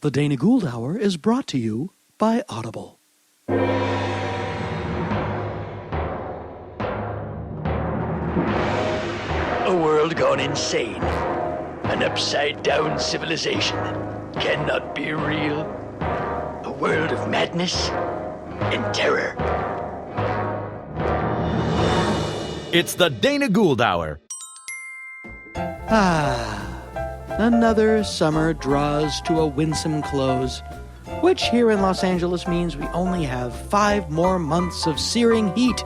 The Dana Gould Hour is brought to you by Audible. A world gone insane. An upside-down civilization cannot be real. A world of madness and terror. It's the Dana Gould Hour. Another summer draws to a winsome close, which here in Los Angeles means we only have 5 more months of searing heat.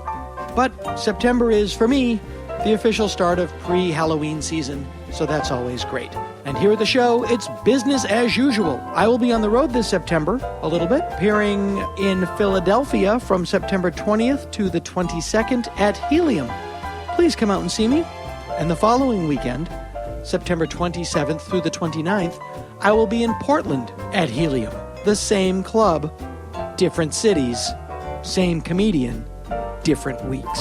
But September is, for me, the official start of pre-Halloween season, so that's always great. And here at the show, it's business as usual. I will be on the road this September, a little bit, appearing in Philadelphia from September 20th to the 22nd at Helium. Please come out and see me. And the following weekend, September 27th through the 29th, I will be in Portland at Helium. The same club, different cities, same comedian, different weeks.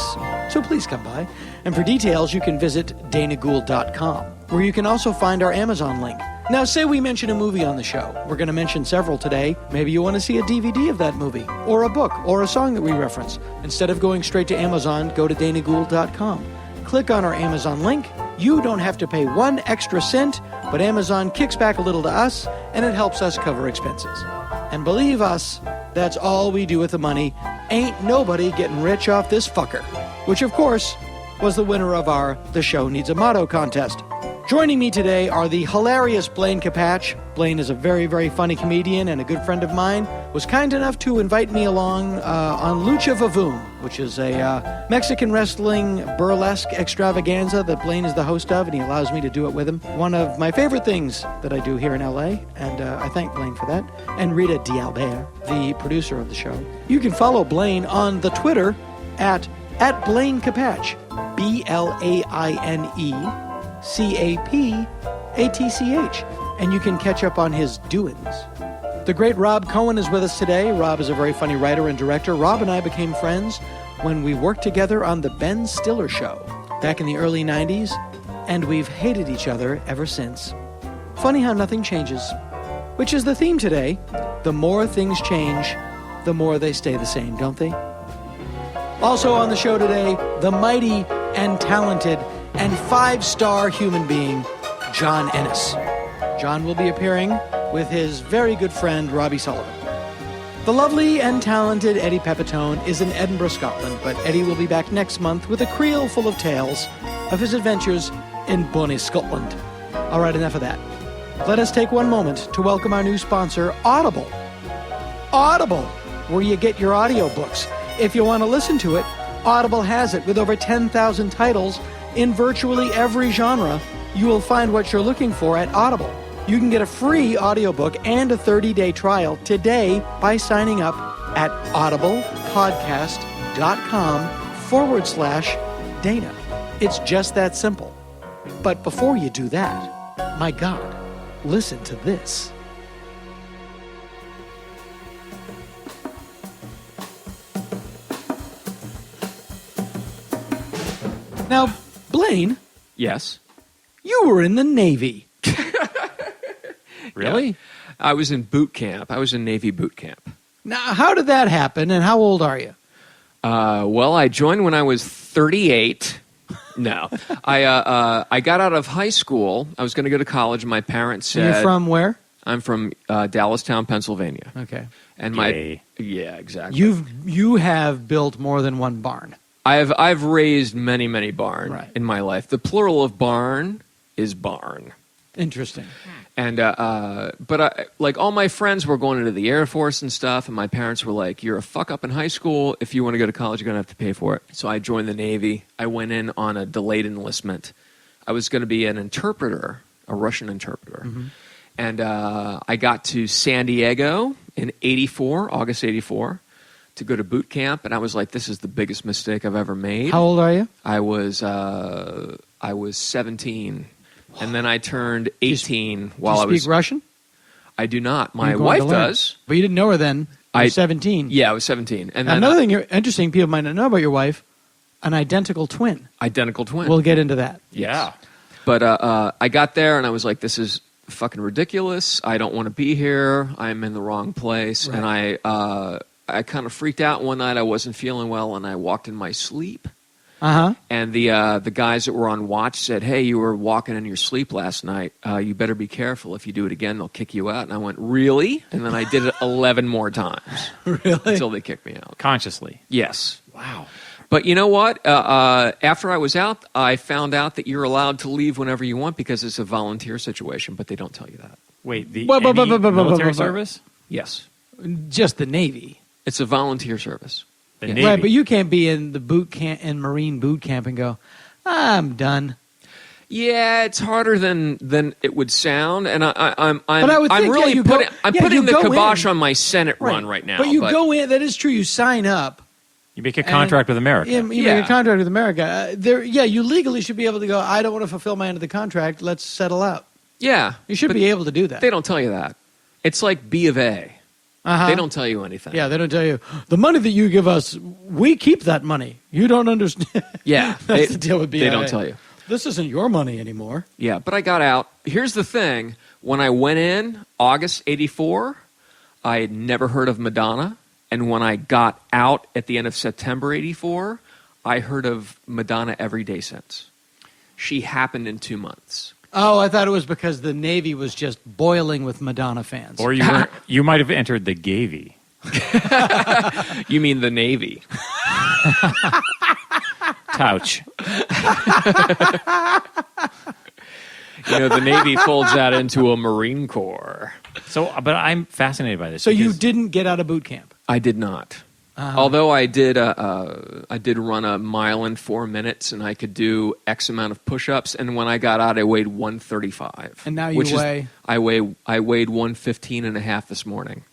So please come by. And for details, you can visit danagould.com, where you can also find our Amazon link. Now, say we mention a movie on the show. We're going to mention several today. Maybe you want to see a DVD of that movie, or a book, or a song that we reference. Instead of going straight to Amazon, go to danagould.com. Click on our Amazon link. You don't have to pay 1 extra cent, but Amazon kicks back a little to us, and it helps us cover expenses. And believe us, that's all we do with the money. Ain't nobody getting rich off this fucker. Which, of course, was the winner of our The Show Needs a Motto contest. Joining me today are the hilarious Blaine Capatch. Blaine is a very, very funny comedian and a good friend of mine. Was kind enough to invite me along on Lucha Vavoom, which is a Mexican wrestling burlesque extravaganza that Blaine is the host of, and he allows me to do it with him. One of my favorite things that I do here in LA, and I thank Blaine for that. And Rita D'Albert, the producer of the show. You can follow Blaine on the Twitter at Blaine Capatch, BLAINECAPATCH, and you can catch up on his doings. The great Rob Cohen is with us today. Rob is a very funny writer and director. Rob and I became friends when we worked together on The Ben Stiller Show back in the early 90s, and we've hated each other ever since. Funny how nothing changes, which is the theme today. The more things change, the more they stay the same, don't they? Also on the show today, the mighty and talented and 5-star human being, John Ennis. John will be appearing with his very good friend, Robbie Sullivan. The lovely and talented Eddie Pepitone is in Edinburgh, Scotland, but Eddie will be back next month with a creel full of tales of his adventures in bonnie Scotland. All right, enough of that. Let us take one moment to welcome our new sponsor, Audible. Audible, where you get your audiobooks. If you want to listen to it, Audible has it with over 10,000 titles in virtually every genre. You will find what you're looking for at Audible. You can get a free audiobook and a 30-day trial today by signing up at audiblepodcast.com/Dana. It's just that simple. But before you do that, my God, listen to this. Now, Blaine. Yes? You were in the Navy. Really? Yeah. I was in boot camp. I was in Navy boot camp. Now, how did that happen, and how old are you? Well, I joined when I was 38. No. I got out of high school. I was going to go to college, and my parents said... And you're from where? I'm from Dallastown, Pennsylvania. Okay. And yeah, exactly. You have built more than one barn. I've raised many barn in my life. The plural of barn is barn. Interesting. And like all my friends were going into the Air Force and stuff, and my parents were like, "You're a fuck up in high school. If you want to go to college, you're gonna have to pay for it." So I joined the Navy. I went in on a delayed enlistment. I was going to be an interpreter, a Russian interpreter, and I got to San Diego in August '84. To go to boot camp, and I was like, "This is the biggest mistake I've ever made." How old are you? I was 17, and then I turned 18 while I was. Do you speak Russian? I do not. My wife does, but you didn't know her then. You were 17. Yeah, I was 17. And then another thing interesting, people might not know about your wife: an identical twin. Identical twin. We'll get into that. Yeah, but I got there, and I was like, "This is fucking ridiculous. I don't want to be here. I'm in the wrong place. Right. And I kind of freaked out one night. I wasn't feeling well, and I walked in my sleep. Uh-huh. And the guys that were on watch said, "Hey, you were walking in your sleep last night. You better be careful. If you do it again, they'll kick you out." And I went, "Really?" And then I did it 11 more times. Really? Until they kicked me out. Consciously. Yes. Wow. But you know what? After I was out, I found out that you're allowed to leave whenever you want because it's a volunteer situation, but they don't tell you that. Wait, the But- military service? Yes. Just the Navy. It's a volunteer service. The Yeah. Navy. Right, but you can't be in the boot camp in Marine boot camp and go, I'm done. Yeah, it's harder than it would sound, and I'm But I would think, really you putting go, I'm you putting the go kibosh in. on my Senate run right now. But you go in. That is true. You sign up. You make a contract with America. You make a contract with America. You legally should be able to go, I don't want to fulfill my end of the contract. Let's settle out. Yeah, You should but be able to do that. They don't tell you that. It's like B of A. Uh-huh. They don't tell you anything. Yeah, they don't tell you. The money that you give us, we keep that money. You don't understand. Yeah, That's the deal with BIA. They don't tell you. This isn't your money anymore. Yeah, but I got out. Here's the thing. When I went in August 84, I had never heard of Madonna. And when I got out at the end of September 84, I heard of Madonna every day since. She happened in 2 months. Oh, I thought it was because the Navy was just boiling with Madonna fans. Or you might have entered the Gavy. You mean the Navy? Touch. The Navy folds that into a Marine Corps. So, but I'm fascinated by this. So you because- didn't get out of boot camp? I did not. Although I did run a mile in 4 minutes, and I could do X amount of push-ups. And when I got out, I weighed 135. And now you weigh? I weighed 115 and a half this morning.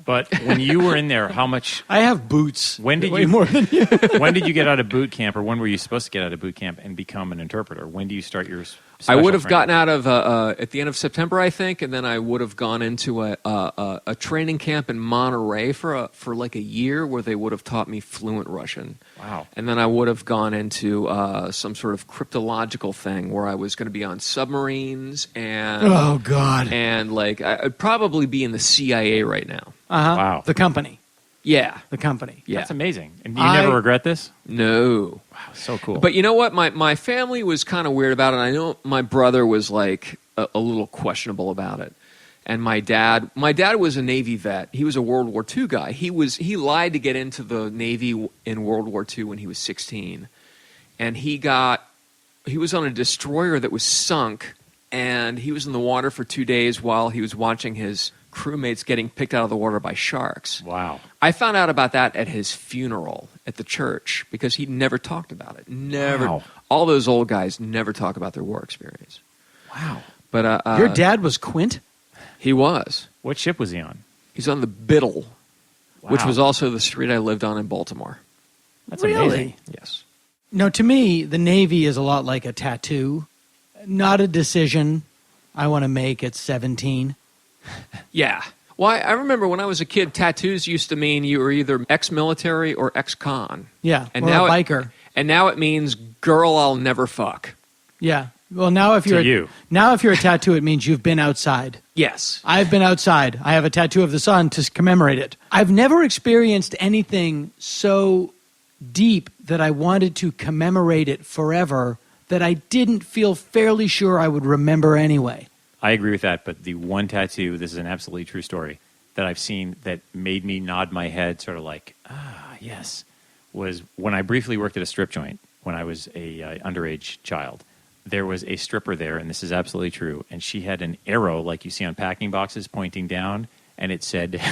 But when you were in there, how much? I have boots. When did Way you more than you? When did you get out of boot camp, or when were you supposed to get out of boot camp and become an interpreter? When do you start your? I would have special gotten training? out of at the end of September, I think, and then I would have gone into a training camp in Monterey for like a year, where they would have taught me fluent Russian. Wow. And then I would have gone into some sort of cryptological thing where I was going to be on submarines and Oh, God. and like I'd probably be in the CIA right now. Uh-huh. Wow. The company. Yeah, The company. yeah. That's amazing. And do you never regret this? No. Wow, so cool. But you know what? My family was kind of weird about it. I know my brother was like a little questionable about it. And my dad was a Navy vet. He was a World War II guy. He lied to get into the Navy in World War II when he was 16. And he was on a destroyer that was sunk, and he was in the water for 2 days while he was watching his crewmates getting picked out of the water by sharks. wow. I found out about that at his funeral at the church because he never talked about it. Never. Wow. All those old guys never talk about their war experience. Wow. But Your dad was Quint? he was. What ship was he on? He's on the Biddle, which Wow. was also the street I lived on in Baltimore. That's Really? amazing. Yes. No, to me, the Navy is a lot like a tattoo. Not a decision I want to make at 17. Yeah. Well, I remember when I was a kid, tattoos used to mean you were either ex-military or ex-con. Yeah, And or now a biker. And now it means girl I'll never fuck. Yeah. Well, now if you're now if you're a tattoo, it means you've been outside. Yes. I've been outside. I have a tattoo of the sun to commemorate it. I've never experienced anything so deep that I wanted to commemorate it forever that I didn't feel fairly sure I would remember anyway. I agree with that, but the one tattoo, this is an absolutely true story, that I've seen that made me nod my head sort of like, yes, was when I briefly worked at a strip joint when I was a underage child. There was a stripper there, and this is absolutely true, and she had an arrow like you see on packing boxes pointing down, and it said,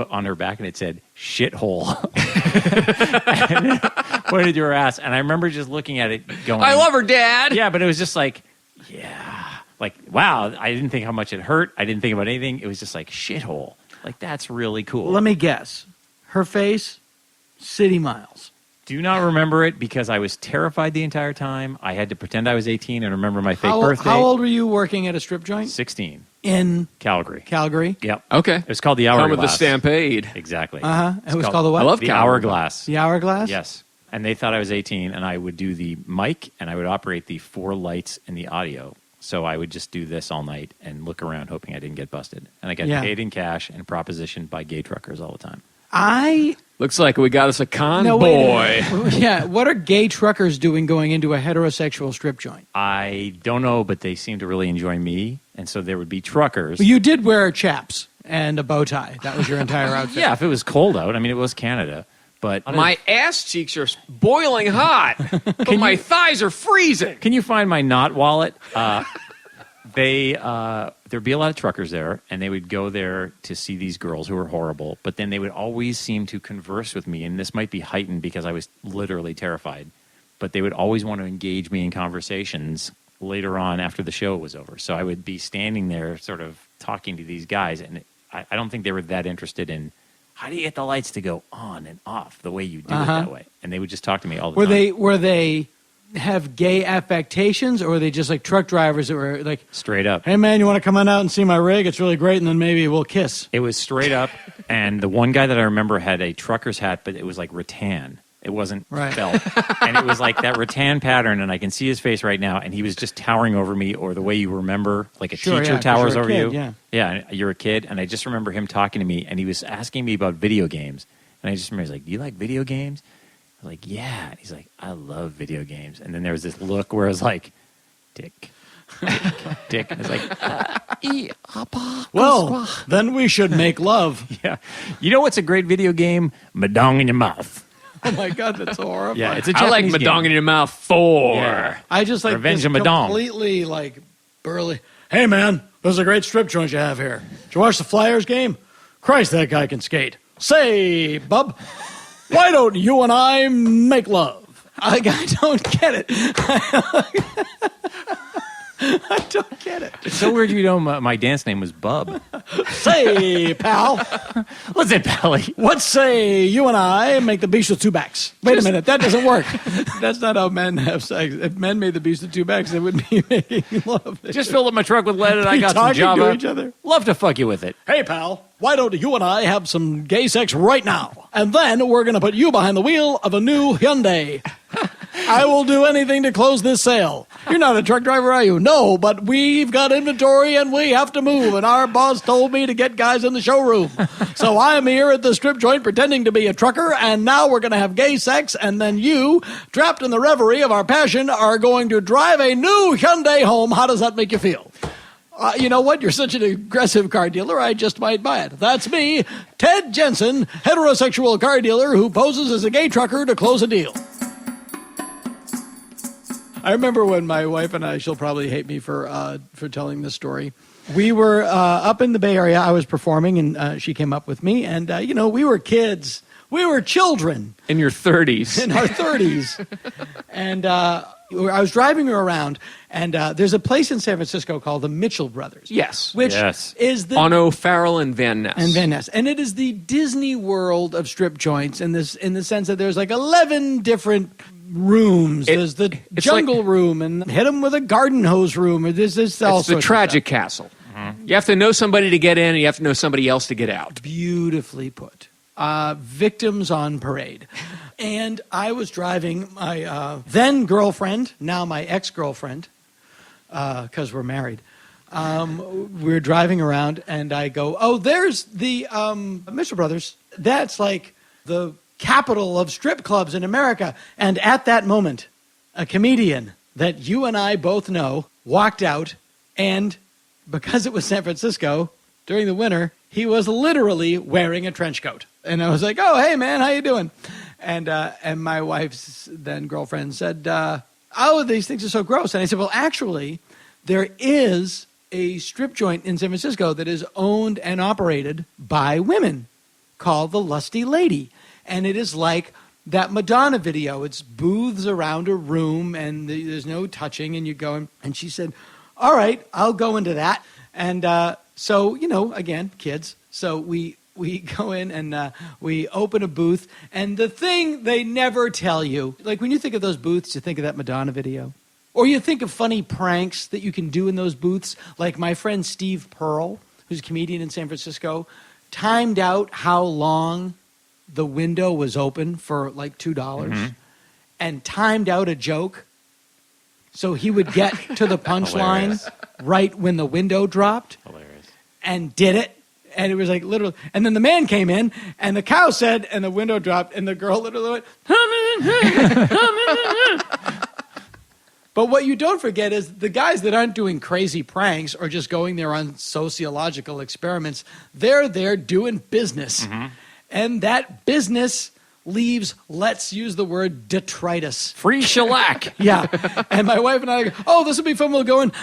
on her back, and it said, shithole. And it pointed to her ass, and I remember just looking at it going, I love her, Dad. yeah, but it was just like, yeah. Like, wow, I didn't think how much it hurt. I didn't think about anything. It was just like, shithole. Like, that's really cool. Let me guess. Her face, City Miles. Do not remember it because I was terrified the entire time. I had to pretend I was 18 and remember my fake birthday. How old were you working at a strip joint? 16. In Calgary. Calgary? Yep. Okay. It was called the Come Hourglass. with the Stampede. Exactly. Uh-huh. It's It was called the what? I love the Calgary. Hourglass. The Hourglass? Yes. And they thought I was 18, and I would do the mic, and I would operate the 4 lights and the audio. So I would just do this all night and look around hoping I didn't get busted. And I got paid in cash and propositioned by gay truckers all the time. Looks like we got us a con No, boy. Yeah, what are gay truckers doing going into a heterosexual strip joint? I don't know, but they seem to really enjoy me. And so there would be truckers. Well, you did wear chaps and a bow tie. That was your entire outfit. Yeah, if it was cold out. I mean, it was Canada. But My ass cheeks are boiling hot, but my thighs are freezing. Can you find my knot wallet? There'd be a lot of truckers there, and they would go there to see these girls who were horrible, but then they would always seem to converse with me, and this might be heightened because I was literally terrified, but they would always want to engage me in conversations later on after the show was over. So I would be standing there sort of talking to these guys, and I don't think they were that interested in how do you get the lights to go on and off the way you do it that way. And they would just talk to me all the time. Were they have gay affectations, or were they just like truck drivers that were like straight up? Hey man, you want to come on out and see my rig? It's really great, and then maybe we'll kiss. It was straight up, and the one guy that I remember had a trucker's hat, but it was like rattan. It wasn't felt. And it was like that rattan pattern, and I can see his face right now, and he was just towering over me, or the way you remember like a teacher towers over you. Yeah, you're a kid, and I just remember him talking to me, and he was asking me about video games. And I just remember, he's like, do you like video games? I was like, yeah. And he's like, I love video games. And then there was this look where I was like, dick. Dick. And it's like, well, then we should make love. Yeah. You know what's a great video game? Madong in your mouth. Oh my God, that's so horrible. Yeah, it's a I like Japanese Madong game. in your mouth 4. Yeah. I just like Revenge this of Madong. completely like burly. Hey man, there's a great strip joint you have here. Did you watch the Flyers game? Christ, that guy can skate. Say, bub, why don't you and I make love? I don't get it. I don't get it. It's so weird you know my dance name was Bub. Say, pal, Listen, Pally. what say you and I make the beast with two backs? Wait a minute, that doesn't work. That's not how men have sex. If men made the beast with two backs, they wouldn't be making love. Just filled up my truck with lead and I Be got some talking Java. to each other. Love to fuck you with it. Hey, pal, why don't you and I have some gay sex right now? And then we're going to put you behind the wheel of a new Hyundai. I will do anything to close this sale. You're not a truck driver, are you? No, but we've got inventory and we have to move. And our boss told me to get guys in the showroom. So I'm here at the strip joint pretending to be a trucker. And now we're going to have gay sex. And then you, trapped in the reverie of our passion, are going to drive a new Hyundai home. How does that make you feel? You know what? You're such an aggressive car dealer, I just might buy it. That's me, Ted Jensen, heterosexual car dealer who poses as a gay trucker to close a deal. I remember when my wife and I, she'll probably hate me for telling this story. We were up in the Bay Area. I was performing, and she came up with me. And, we were kids. We were children. In your 30s. In our 30s. And I was driving her around, and there's a place in San Francisco called the Mitchell Brothers. Yes. Which is the... On O'Farrell and Van Ness. And Van Ness. And it is the Disney World of strip joints in the sense that there's like 11 different rooms. There's the jungle room and hit them with a garden hose room. This all it's the tragic castle. Mm-hmm. You have to know somebody to get in, and you have to know somebody else to get out. Beautifully put. Victims on parade. And I was driving my then girlfriend, now my ex-girlfriend, because we're married. We're driving around, and I go, oh, there's the Mitchell Brothers. That's like the capital of strip clubs in America. And at that moment, a comedian that you and I both know walked out, and because it was San Francisco during the winter, he was literally wearing a trench coat. And I was like, oh, hey, man, how you doing? And my wife's then girlfriend said, oh, these things are so gross. And I said, well, actually, there is a strip joint in San Francisco that is owned and operated by women called the Lusty Lady. And it is like that Madonna video. It's booths around a room, and there's no touching, and you go. And she said, all right, I'll go into that. And so, again, kids. So we go in and we open a booth. And the thing they never tell you, like when you think of those booths, you think of that Madonna video. Or you think of funny pranks that you can do in those booths. Like my friend Steve Pearl, who's a comedian in San Francisco, timed out how long the window was open for like $2 and timed out a joke So he would get to the punchline Hilarious. right when the window dropped Hilarious. and did it. And it was like literally, and then the man came in, and the cow said, and the window dropped, and the girl literally went, But what you don't forget is the guys that aren't doing crazy pranks or just going there on sociological experiments, they're there doing business. Mm-hmm. And that business leaves, let's use the word, detritus. Free shellac. Yeah. And my wife and I go, oh, this will be fun. We'll go in,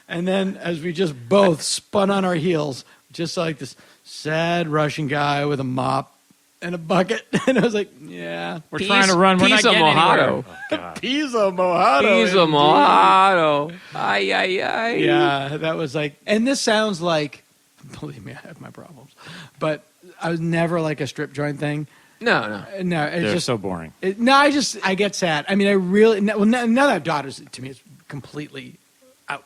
and then as we just both spun on our heels, just like this sad Russian guy with a mop and a bucket. And I was like, yeah. We're trying to run. We're not Pizza getting mojito. anywhere. Oh, God. Pizza mojado. Pizza indeed. mojado. Ay, ay, ay. Yeah, that was like, and this sounds like, believe me, I have my problems, but I was never like a strip joint thing. No, no. No, it's They're just so boring. I get sad. I mean, I really, well, now that I have daughters, to me, it's completely out.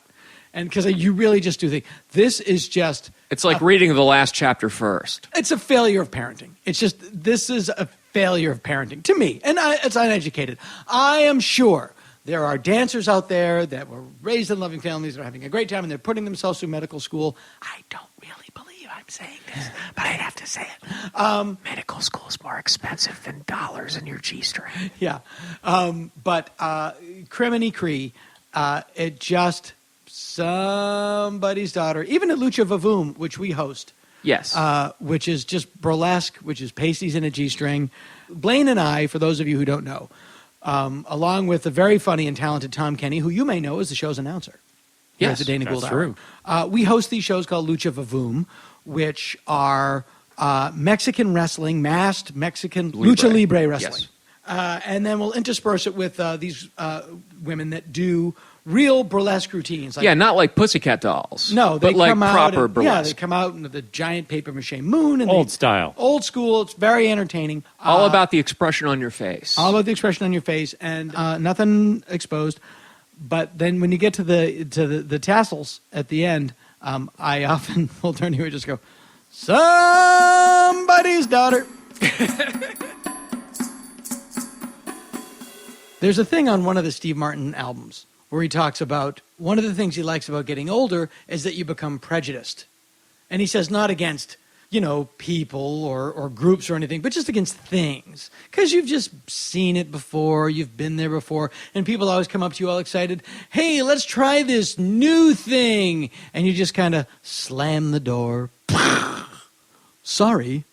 And because you really just do think, this is just, It's like reading the last chapter first. it's a failure of parenting. It's just, this is a failure of parenting to me. And it's uneducated. I am sure there are dancers out there that were raised in loving families that are having a great time and they're putting themselves through medical school. I don't really believe I'm saying this, but I'd have to say it. Medical school's more expensive than dollars in your G-string. Yeah. But Criminy Cree, it just somebody's daughter, even at Lucha Vavoom, which we host, Yes. which is just burlesque, which is pasties in a G-string. Blaine and I, for those of you who don't know, along with the very funny and talented Tom Kenny, who you may know as the show's announcer. Here at Yes, the Dana that's Gould true. Hour. We host these shows called Lucha Vavoom, which are Mexican wrestling, masked Mexican Lucha Libre wrestling. Yes. And then we'll intersperse it with these women that do real burlesque routines. Like, Yeah, not like Pussycat Dolls. no, they but like come out proper and, burlesque. Yeah, they come out in the giant paper mache moon and Old style. old school. It's very entertaining. All about the expression on your face. All about the expression on your face and nothing exposed. But then when you get to the tassels at the end, I often will turn to you and just go, somebody's daughter. There's a thing on one of the Steve Martin albums where he talks about one of the things he likes about getting older is that you become prejudiced. And he says not against, people or groups or anything, but just against things. Because you've just seen it before, you've been there before, and people always come up to you all excited, hey, let's try this new thing. And you just kind of slam the door. Sorry,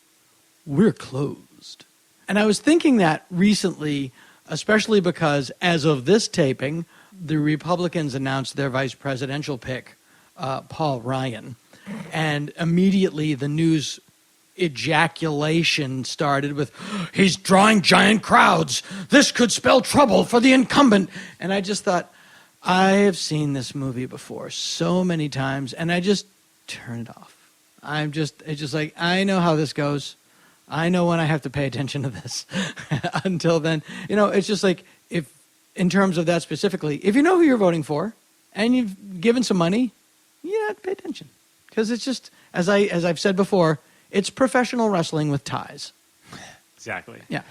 we're closed. And I was thinking that recently, especially because as of this taping, the Republicans announced their vice presidential pick, Paul Ryan. And immediately the news ejaculation started with, he's drawing giant crowds. This could spell trouble for the incumbent. And I just thought, I have seen this movie before so many times, and I just turn it off. It's just like, I know how this goes. I know when I have to pay attention to this. Until then, it's just like, if, in terms of that specifically, if you know who you're voting for and you've given some money, you have to pay attention. Because it's just, as I've said before, it's professional wrestling with ties. Exactly. Yeah.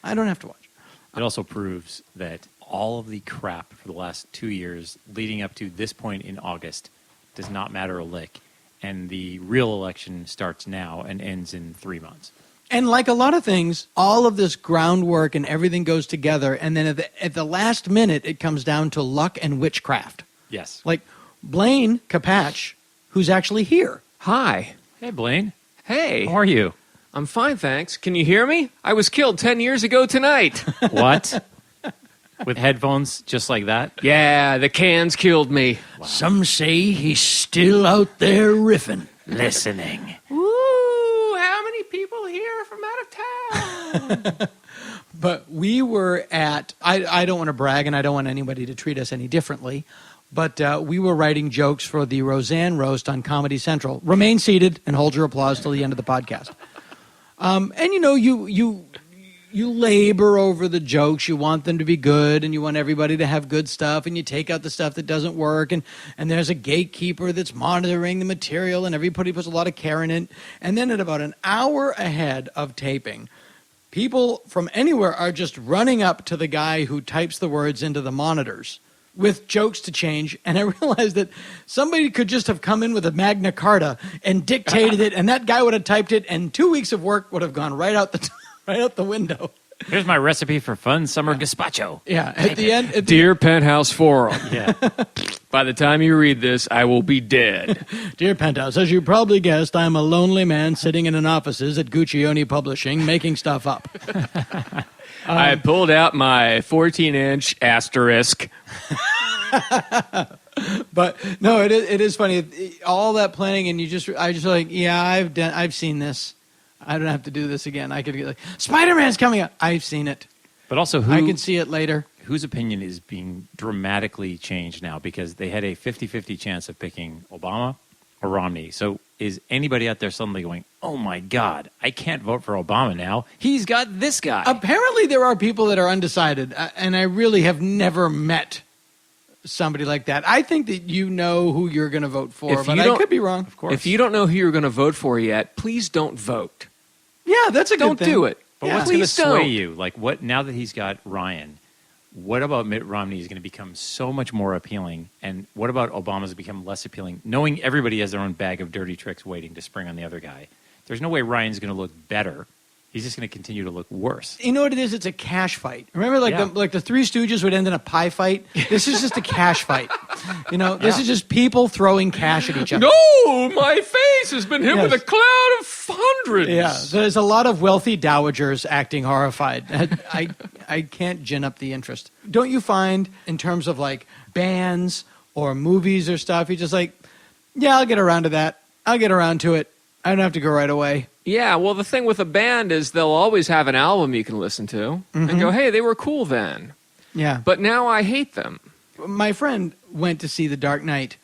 I don't have to watch. It also proves that all of the crap for the last 2 years leading up to this point in August does not matter a lick. And the real election starts now and ends in 3 months. And like a lot of things, all of this groundwork and everything goes together. And then at the last minute, it comes down to luck and witchcraft. Yes. Like Blaine Capatch, who's actually here. Hi. Hey, Blaine. Hey. How are you? I'm fine, thanks. Can you hear me? I was killed 10 years ago tonight. What? With headphones just like that? Yeah, the cans killed me. Some say he's still out there riffing. Listening. Ooh, how many people here from out of town? But we were at, I don't want to brag and I don't want anybody to treat us any differently, but we were writing jokes for the Roseanne Roast on Comedy Central. Remain seated and hold your applause till the end of the podcast. And you labor over the jokes. You want them to be good and you want everybody to have good stuff, and you take out the stuff that doesn't work, and there's a gatekeeper that's monitoring the material, and everybody puts a lot of care in it. And then at about an hour ahead of taping, people from anywhere are just running up to the guy who types the words into the monitors with jokes to change. And I realized that somebody could just have come in with a Magna Carta and dictated it, and that guy would have typed it, and 2 weeks of work would have gone right out the window. Here's my recipe for fun summer gazpacho. Yeah, at the end. Dear Penthouse Forum, Yeah. by the time you read this, I will be dead. Dear Penthouse, as you probably guessed, I'm a lonely man sitting in an offices at Guccione Publishing making stuff up. I pulled out my 14-inch asterisk. But no, it is funny. All that planning, and I just like, yeah, I've seen this. I don't have to do this again. I could get like, Spider-Man's coming up. I've seen it. But also, I can see it later. Whose opinion is being dramatically changed now because they had a 50-50 chance of picking Obama or Romney. So is anybody out there suddenly going, oh my God, I can't vote for Obama now. He's got this guy. Apparently there are people that are undecided, and I really have never met somebody like that. I think that you know who you're going to vote for, but I could be wrong. Of course. If you don't know who you're going to vote for yet, please don't vote. Yeah, that's a good Don't thing. do it. But Yeah. what's going to Please sway don't. you? Like, what now that he's got Ryan, what about Mitt Romney is going to become so much more appealing? And what about Obama's become less appealing? Knowing everybody has their own bag of dirty tricks waiting to spring on the other guy. There's no way Ryan's going to look better. He's just going to continue to look worse. You know what it is? It's a cash fight. Remember, the Three Stooges would end in a pie fight. This is just a cash fight. This is just people throwing cash at each other. No, my face has been hit Yes. with a cloud of hundreds. Yeah, so there's a lot of wealthy dowagers acting horrified. I can't gin up the interest. Don't you find, in terms of like bands or movies or stuff, you're just like, yeah, I'll get around to that. I'll get around to it. I don't have to go right away. Yeah, well, the thing with a band is they'll always have an album you can listen to and go, hey, they were cool then. Yeah. But now I hate them. My friend went to see The Dark Knight,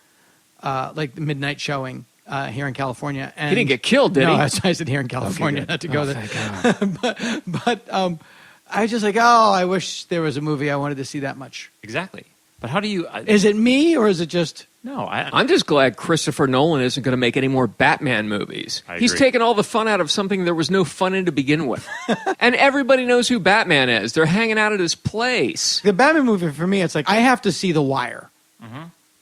like the midnight showing here in California. And He didn't get killed, did no, he? I said here in California, not to go there. Thank God. But I was just like, oh, I wish there was a movie I wanted to see that much. Exactly. But how do you... Is it me, or is it just... no, I'm just glad Christopher Nolan isn't going to make any more Batman movies. I He's agree. taken all the fun out of something there was no fun in to begin with. And everybody knows who Batman is. They're hanging out at his place. The Batman movie, for me, it's like, I have to see The Wire.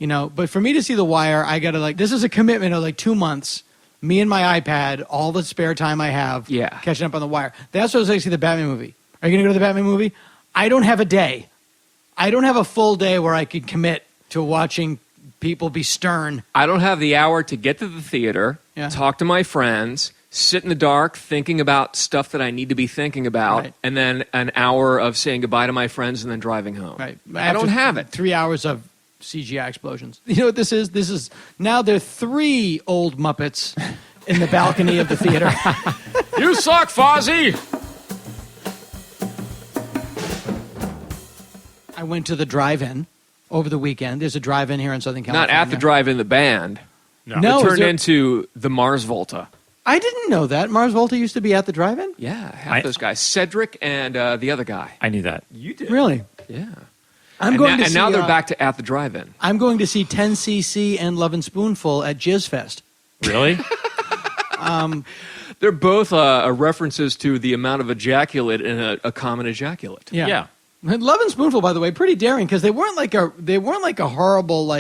But for me to see The Wire, I got to this is a commitment of 2 months. Me and my iPad, all the spare time I have, Yeah. catching up on The Wire. That's what I was like to see the Batman movie. Are you going to go to the Batman movie? I don't have a day. I don't have a full day where I could commit to watching people be stern. I don't have the hour to get to the theater, Yeah. talk to my friends, sit in the dark thinking about stuff that I need to be thinking about, Right. and then an hour of saying goodbye to my friends and then driving home. Right. I don't have it. 3 hours of CGI explosions. You know what this is? This is now there are 3 old Muppets in the balcony of the theater. You suck, Fozzie! I went to the drive-in over the weekend. There's a drive-in here in Southern California. Not at the drive-in, the band. No, It is turned there- into the Mars Volta. I didn't know that. Mars Volta used to be at the drive-in? Yeah, half those guys. Cedric and the other guy. I knew that. You did. Really? Yeah. I'm and going now, to and see, now they're back to at the drive-in. I'm going to see 10cc and Love and Spoonful at Jizz Fest. Really? They're both references to the amount of ejaculate in a common ejaculate. Yeah. And Love and Spoonful, by the way, pretty daring because they weren't like a horrible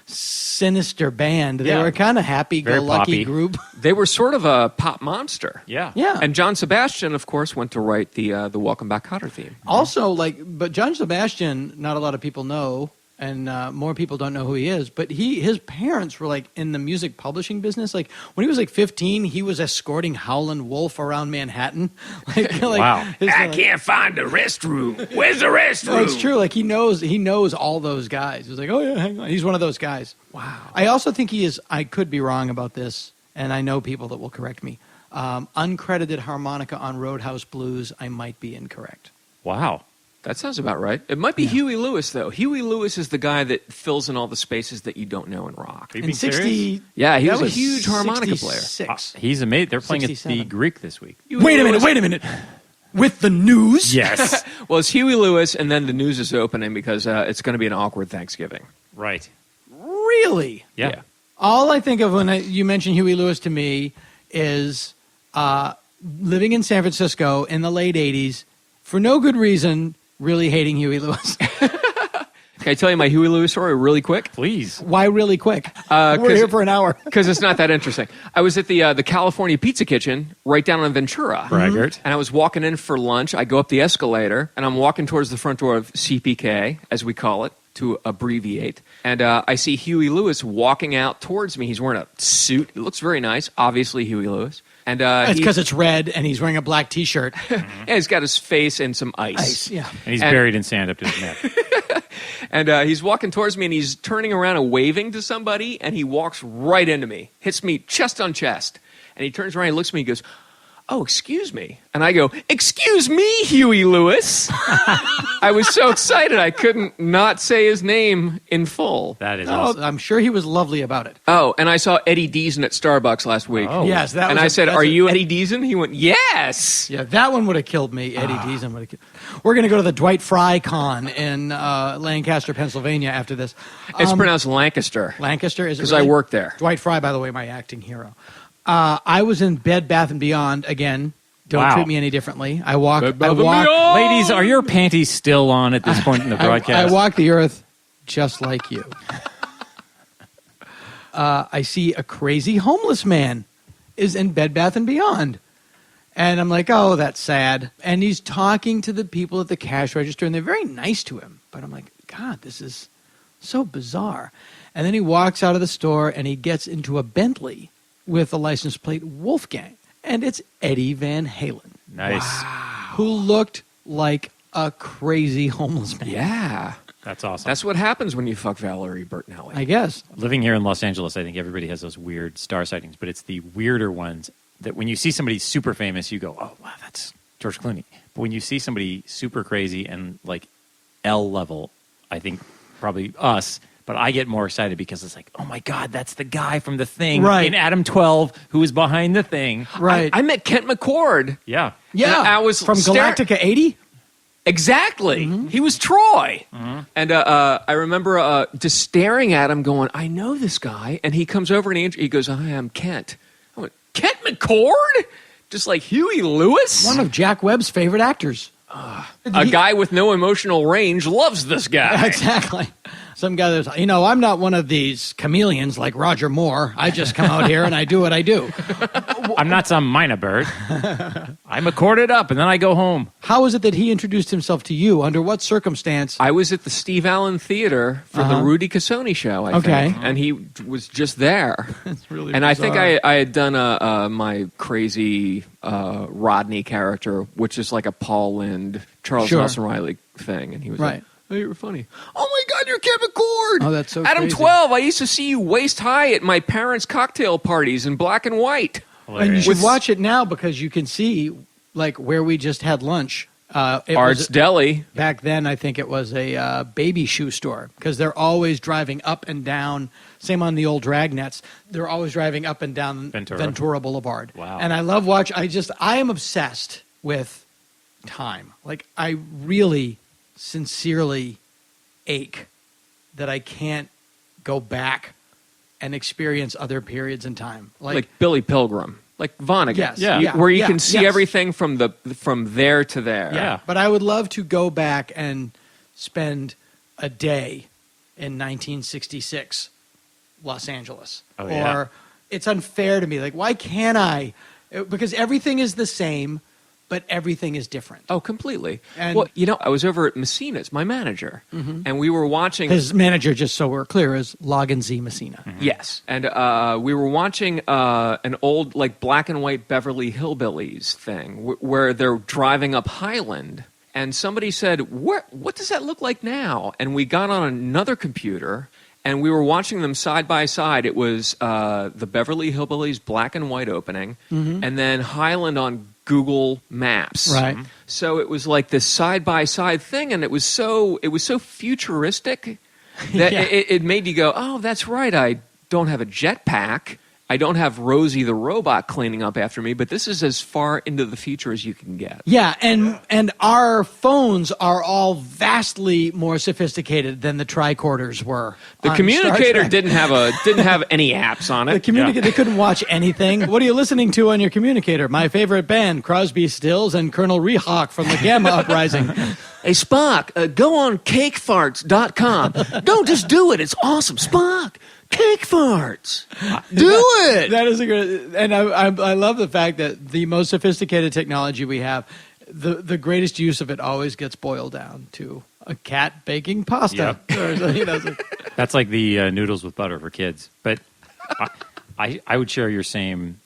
sinister band. They Yeah. were kind of happy-go-lucky poppy. group. They were sort of a pop monster. Yeah. Yeah. And John Sebastian, of course, went to write the Welcome Back, Kotter theme. Also, but John Sebastian, not a lot of people know, and more people don't know who he is. But his parents were in the music publishing business. When he was 15, he was escorting Howlin' Wolf around Manhattan. Wow. I can't find the restroom. Where's the restroom? No, it's true. He knows all those guys. He's oh yeah, hang on. He's one of those guys. Wow. I also think he is. I could be wrong about this, and I know people that will correct me. Uncredited harmonica on Roadhouse Blues. I might be incorrect. Wow. That sounds about right. It might be Huey Lewis, though. Huey Lewis is the guy that fills in all the spaces that you don't know in rock. Are you In being serious? 60, Yeah, he that was a huge harmonica player. 66. He's amazing. They're playing at the 67. Greek this week. Wait a minute. With the news? Yes. Well, it's Huey Lewis, and then the news is opening because it's going to be an awkward Thanksgiving. Right. Really? Yeah. All I think of when you mention Huey Lewis to me is living in San Francisco in the late 80s, for no good reason, really hating Huey Lewis. Can I tell you my Huey Lewis story really quick? Please. Why really quick? We're here for an hour. Because it's not that interesting. I was at the California Pizza Kitchen right down on Ventura. Braggart. And I was walking in for lunch. I go up the escalator, and I'm walking towards the front door of CPK, as we call it, to abbreviate. And I see Huey Lewis walking out towards me. He's wearing a suit. It looks very nice. Obviously Huey Lewis. And It's because it's red, and he's wearing a black T-shirt. and he's got his face in some ice. Yeah. And he's buried in sand up to his neck. And he's walking towards me, and he's turning around and waving to somebody, and he walks right into me, hits me chest on chest. And he turns around, he looks at me, and goes, "Oh, excuse me." And I go, "Excuse me, Huey Lewis." I was so excited I couldn't not say his name in full. That is Oh, awesome. I'm sure he was lovely about it. Oh, and I saw Eddie Deason at Starbucks last week. Oh. Yes, that And was I said, that's "Are you Eddie Deason?" He went, "Yes." Yeah, that one would have killed me. Eddie Deason would have killed. We're going to go to the Dwight Fry Con in Lancaster, Pennsylvania after this. It's pronounced Lancaster. Lancaster, is it? 'Cause I worked there. Dwight Fry, by the way, my acting hero. I was in Bed Bath & Beyond again. Don't Wow. treat me any differently. I walk. Bed Bath I & walk. Beyond! Ladies, are your panties still on at this point in the broadcast? I walk the earth just like you. I see a crazy homeless man is in Bed Bath & Beyond. And I'm like, oh, that's sad. And he's talking to the people at the cash register, and they're very nice to him. But I'm like, God, this is so bizarre. And then he walks out of the store, and he gets into a Bentley with the license plate Wolfgang. And it's Eddie Van Halen, Nice. who looked like a crazy homeless man. Yeah. That's awesome. That's what happens when you fuck Valerie Bertinelli. I guess. Living here in Los Angeles, I think everybody has those weird star sightings, but it's the weirder ones that when you see somebody super famous, you go, "Oh, wow, that's George Clooney." But when you see somebody super crazy and like L level, I think probably us, but I get more excited because it's like, "Oh my God, that's the guy from The Thing Right. in Adam 12 who was behind The Thing." Right. I met Kent McCord. Yeah. Yeah. And I was from Galactica 80? Exactly. He was Troy. And I remember just staring at him going, I know this guy. And he comes over and he goes, "Hi, I'm Kent." I went, "Kent McCord?" Just like Huey Lewis? One of Jack Webb's favorite actors. A guy with no emotional range loves this guy. Exactly. Some guy that's, I'm not one of these chameleons like Roger Moore. I just come out here and I do what I do. I'm not some minor bird. I'm accorded up and then I go home. How is it that he introduced himself to you? Under what circumstance? I was at the Steve Allen Theater for the Rudy Cassoni show, I think. And he was just there. It's really And I think bizarre. I had done my crazy Rodney character, which is like a Paul Lind, Charles Sure. Nelson Riley thing. And he was Right. like, "Oh, you were funny. Oh my God, you're Kent McCord." Oh, that's so Adam crazy. 12, I used to see you waist high at my parents' cocktail parties in black and white. And you Hilarious. should watch it now because you can see like where we just had lunch. It Arts was, Deli. back then, I think it was a baby shoe store because they're always driving up and down. Same on the old Dragnets. They're always driving up and down Ventura. Boulevard. Wow. And I love I am obsessed with time. Like I really sincerely ache that I can't go back and experience other periods in time. Like Billy Pilgrim. Like Vonnegut. Yes. Yeah. Where you Yeah. can see Yes. everything from there to there. Yeah. But I would love to go back and spend a day in 1966 Los Angeles. Oh, yeah. Or it's unfair to me. Like, why can't I? Because everything is the same, but everything is different. Oh, completely. And- Well, I was over at Messina's, my manager, and we were watching. His manager, just so we're clear, is Logan Z. Messina. Yes, and we were watching an old, like, black and white Beverly Hillbillies thing where they're driving up Highland, and somebody said, "What does that look like now?" And we got on another computer, and we were watching them side by side. It was the Beverly Hillbillies black and white opening, and then Highland on Google Maps. Right. So it was like this side by side thing, and it was so futuristic that Yeah. it made you go, "Oh, that's right. I don't have a jetpack, I don't have Rosie the robot cleaning up after me, but this is as far into the future as you can get. Yeah, and our phones are all vastly more sophisticated than the tricorders were. The on communicator Star Trek. didn't have any apps on it. They couldn't watch anything. What are you listening to on your communicator? My favorite band, Crosby, Stills, and Colonel Rehawk from the Gamma Uprising. Hey, Spock, go on cakefarts.com. Don't just do it. It's awesome. Spock, cake farts. Do it. That is a good, and I love the fact that the most sophisticated technology we have, the greatest use of it always gets boiled down to a cat baking pasta. Yep. Or something, That's like the noodles with butter for kids. But I would share your same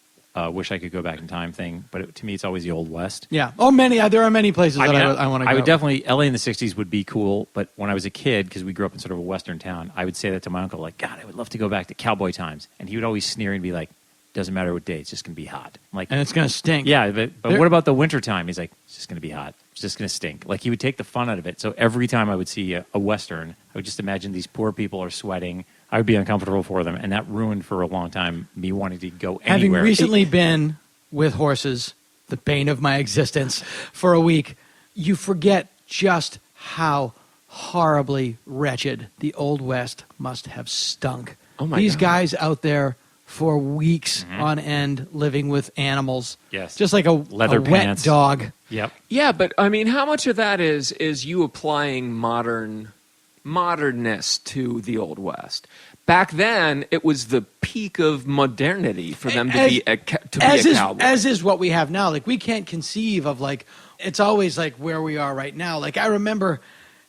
wish I could go back in time thing. But to me, it's always the Old West. Yeah. Oh, there are many places that I want to go. I would definitely, LA in the 60s would be cool. But when I was a kid, because we grew up in sort of a Western town, I would say that to my uncle, like, God, I would love to go back to cowboy times. And he would always sneer and be like, doesn't matter what day, it's just going to be hot. I'm like, And it's going to stink. yeah, but what about the winter time? He's like, it's just going to be hot. It's just going to stink. Like, he would take the fun out of it. So every time I would see a Western, I would just imagine these poor people are sweating. I would be uncomfortable for them. And that ruined for a long time me wanting to go anywhere. Having recently been with horses, the bane of my existence, for a week, you forget just how horribly wretched the Old West must have stunk. Oh my These God. guys out there for weeks on end living with animals. Yes. Just like a Leather wet pants. dog. Yep. Yeah, but I mean, how much of that is you applying modernness to the Old West? Back then, it was the peak of modernity for them to be a cowboy. As is what we have now. Like, we can't conceive of, like, it's always like where we are right now. Like, I remember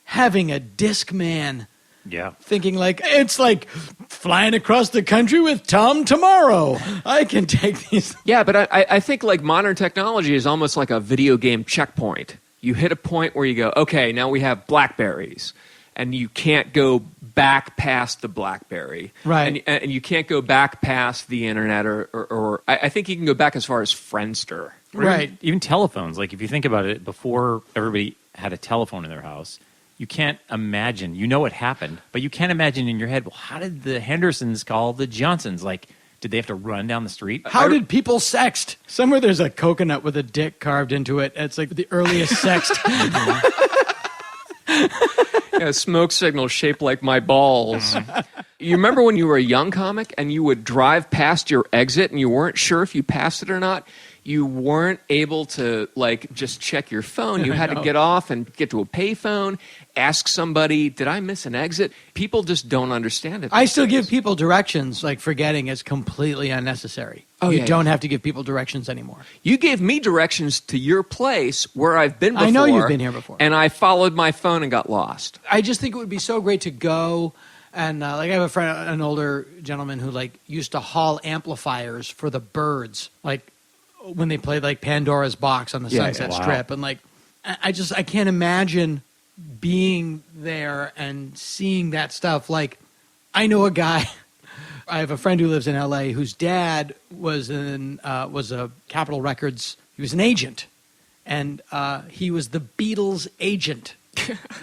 having a Discman, Yeah. thinking like, it's like flying across the country with Tom tomorrow. I can take these. Yeah, but I think like modern technology is almost like a video game checkpoint. You hit a point where you go, okay, now we have BlackBerries, and you can't go back past the BlackBerry. Right. And you can't go back past the internet, or I think you can go back as far as Friendster. Or Right. Even telephones. Like, if you think about it, before everybody had a telephone in their house, you can't imagine. You know it happened, but you can't imagine in your head, well, how did the Hendersons call the Johnsons? Like, did they have to run down the street? How did people sext? Somewhere there's a coconut with a dick carved into it. It's like the earliest sext. A smoke signal shaped like my balls. You remember when you were a young comic and you would drive past your exit and you weren't sure if you passed it or not? You weren't able to, like, just check your phone. You had to get off and get to a payphone, ask somebody, did I miss an exit? People just don't understand it. I still give people directions, like forgetting is completely unnecessary. Oh, you yeah, don't yeah. have to give people directions anymore. You gave me directions to your place where I've been before. I know you've been here before. And I followed my phone and got lost. I just think it would be so great to go and like I have a friend, an older gentleman who like used to haul amplifiers for the Birds, like when they played like Pandora's Box on the Sunset wow. Strip, and like I can't imagine being there and seeing that stuff. Like, I know a guy. I have a friend who lives in L.A. whose dad was a Capitol Records. He was an agent, and he was the Beatles agent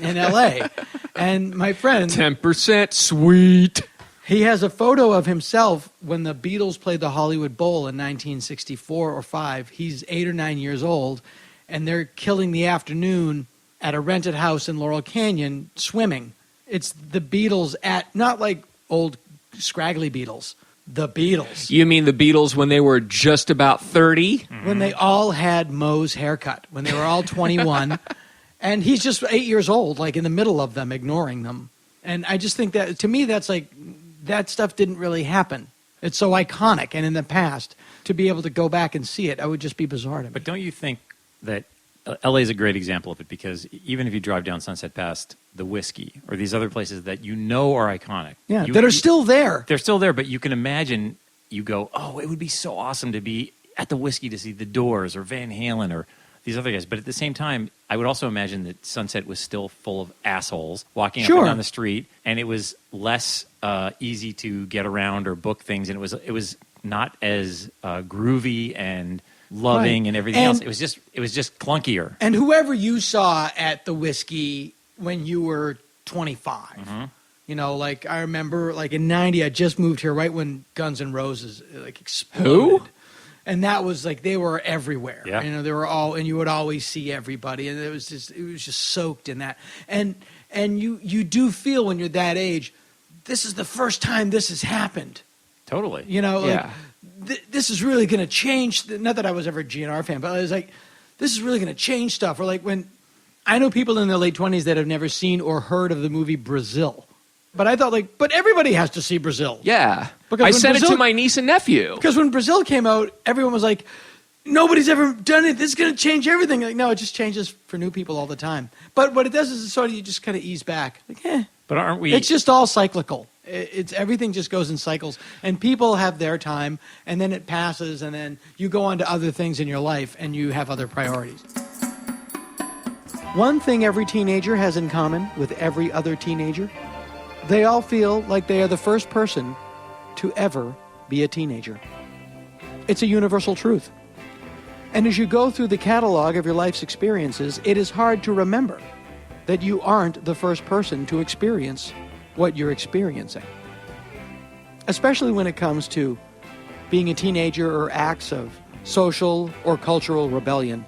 in L.A. And my friend, 10% sweet. he has a photo of himself when the Beatles played the Hollywood Bowl in 1964 or 5. He's 8 or 9 years old, and they're killing the afternoon at a rented house in Laurel Canyon swimming. It's the Beatles at, not like old scraggly Beatles, the Beatles. You mean the Beatles when they were just about 30? When they all had Moe's haircut, when they were all 21. And he's just 8 years old, like in the middle of them, ignoring them. And I just think that, to me, that's like, that stuff didn't really happen. It's so iconic. And in the past, to be able to go back and see it, I would just be bizarre to me. But don't you think that LA is a great example of it? Because even if you drive down Sunset past the Whiskey or these other places that you know are iconic. Yeah, that are still there. They're still there, but you can imagine, you go, oh, it would be so awesome to be at the Whiskey to see the Doors or Van Halen or these other guys. But at the same time, I would also imagine that Sunset was still full of assholes walking up and down the street, and it was less easy to get around or book things, and it was not as groovy and loving and everything else. It was just clunkier. And whoever you saw at the Whiskey when you were 25, You know, like I remember, like in '90, I just moved here right when Guns N' Roses like exploded. Who? And that was like they were everywhere. Yeah. You know, they were all, and you would always see everybody, and it was just soaked in that. And you do feel when you're that age, this is the first time this has happened. Totally. You know, like, Yeah. this is really going to change. Not that I was ever a GNR fan, but I was like, this is really going to change stuff. Or like when I know people in their late 20s that have never seen or heard of the movie Brazil. But I thought, like, but everybody has to see Brazil. Yeah. Because I when sent it Brazil- to my niece and nephew. Because when Brazil came out, everyone was like, nobody's ever done it. This is going to change everything. Like, no, it just changes for new people all the time. But what it does is it sort of, you just kind of ease back. Like, But aren't we? It's just all cyclical. It's everything just goes in cycles. And people have their time, and then it passes, and then you go on to other things in your life, and you have other priorities. One thing every teenager has in common with every other teenager, they all feel like they are the first person to ever be a teenager. It's a universal truth. And as you go through the catalog of your life's experiences, it is hard to remember that you aren't the first person to experience what you're experiencing. Especially when it comes to being a teenager or acts of social or cultural rebellion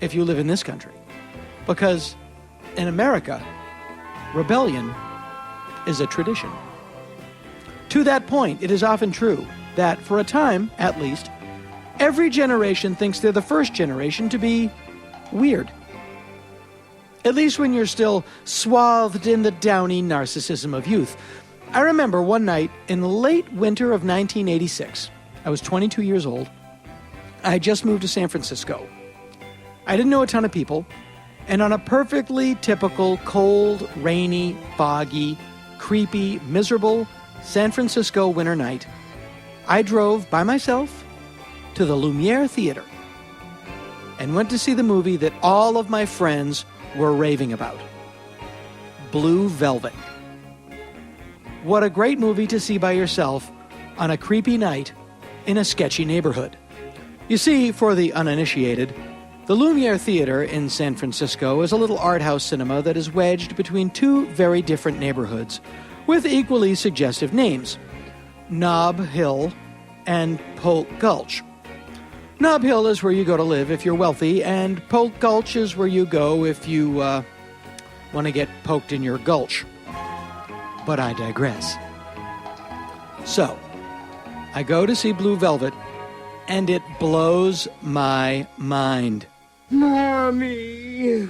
if you live in this country. Because in America, rebellion is a tradition. To that point, it is often true that, for a time at least, every generation thinks they're the first generation to be weird. At least when you're still swathed in the downy narcissism of youth. I remember one night in the late winter of 1986, I was 22 years old. I had just moved to San Francisco. I didn't know a ton of people, and on a perfectly typical cold, rainy, foggy, creepy, miserable San Francisco winter night, I drove by myself to the Lumiere Theater and went to see the movie that all of my friends were raving about, Blue Velvet. What a great movie to see by yourself on a creepy night in a sketchy neighborhood. You see, for the uninitiated, the Lumiere Theater in San Francisco is a little art house cinema that is wedged between two very different neighborhoods with equally suggestive names, Nob Hill and Polk Gulch. Nob Hill is where you go to live if you're wealthy, and Polk Gulch is where you go if you want to get poked in your gulch. But I digress. So, I go to see Blue Velvet, and it blows my mind. Mommy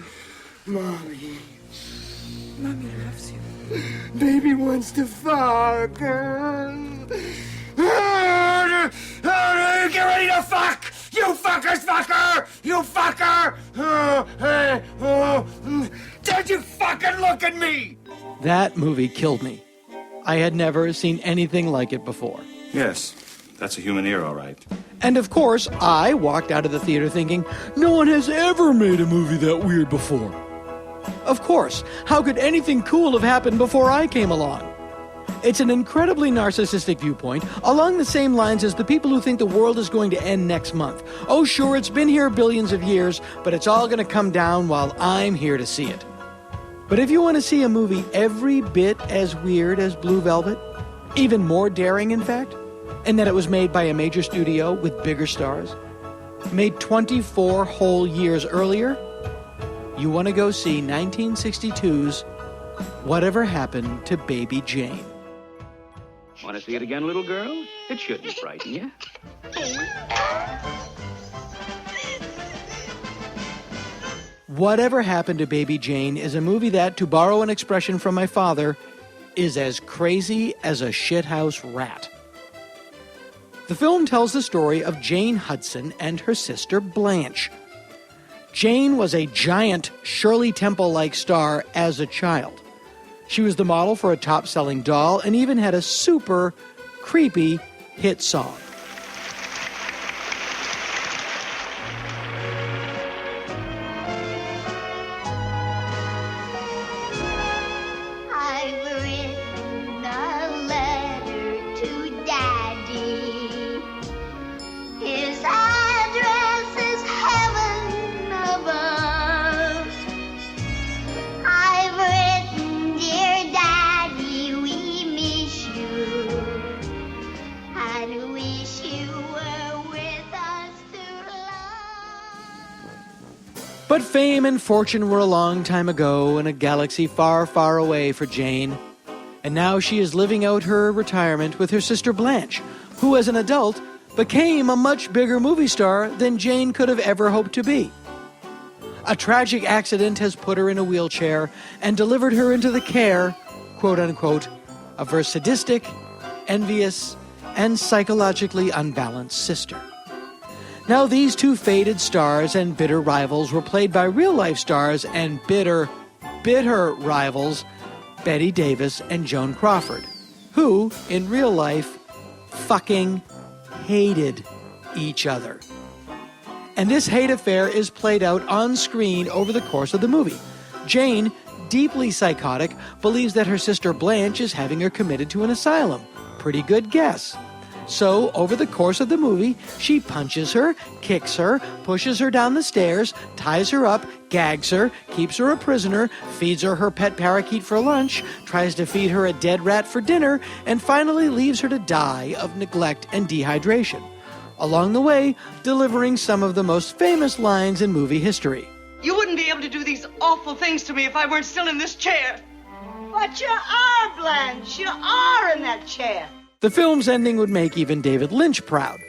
loves you. Baby wants to fuck. Get ready to fuck! You fuckers, fucker! You fucker! Don't you fucking look at me! That movie killed me. I had never seen anything like it before. Yes, that's a human ear, all right. And of course, I walked out of the theater thinking, no one has ever made a movie that weird before. Of course, how could anything cool have happened before I came along? It's an incredibly narcissistic viewpoint, along the same lines as the people who think the world is going to end next month. Oh, sure, it's been here billions of years, but it's all going to come down while I'm here to see it. But if you want to see a movie every bit as weird as Blue Velvet, even more daring, in fact, and that it was made by a major studio with bigger stars, made 24 whole years earlier, you want to go see 1962's Whatever Happened to Baby Jane. Want to see it again, little girl? It shouldn't frighten you. Whatever Happened to Baby Jane is a movie that, to borrow an expression from my father, is as crazy as a shithouse rat. The film tells the story of Jane Hudson and her sister Blanche. Jane was a giant Shirley Temple-like star as a child. She was the model for a top-selling doll and even had a super creepy hit song. I've written a letter to Daddy. His address is heaven above. I've written, dear Daddy, But fame and fortune were a long time ago in a galaxy far, far away for Jane. And now she is living out her retirement with her sister Blanche, who as an adult became a much bigger movie star than Jane could have ever hoped to be. A tragic accident has put her in a wheelchair and delivered her into the care, quote-unquote, of her sadistic, envious, and psychologically unbalanced sister. Now these two faded stars and bitter rivals were played by real-life stars and bitter rivals, Bette Davis and Joan Crawford, who, in real life, fucking hated each other. And this hate affair is played out on screen over the course of the movie. Jane, deeply psychotic, believes that her sister Blanche is having her committed to an asylum. Pretty good guess. So, over the course of the movie, she punches her, kicks her, pushes her down the stairs, ties her up, gags her, keeps her a prisoner, feeds her pet parakeet for lunch, tries to feed her a dead rat for dinner, and finally leaves her to die of neglect and dehydration. Along the way, delivering some of the most famous lines in movie history. You wouldn't be able to do these awful things to me if I weren't still in this chair. But you are, Blanche. You are in that chair. The film's ending would make even David Lynch proud.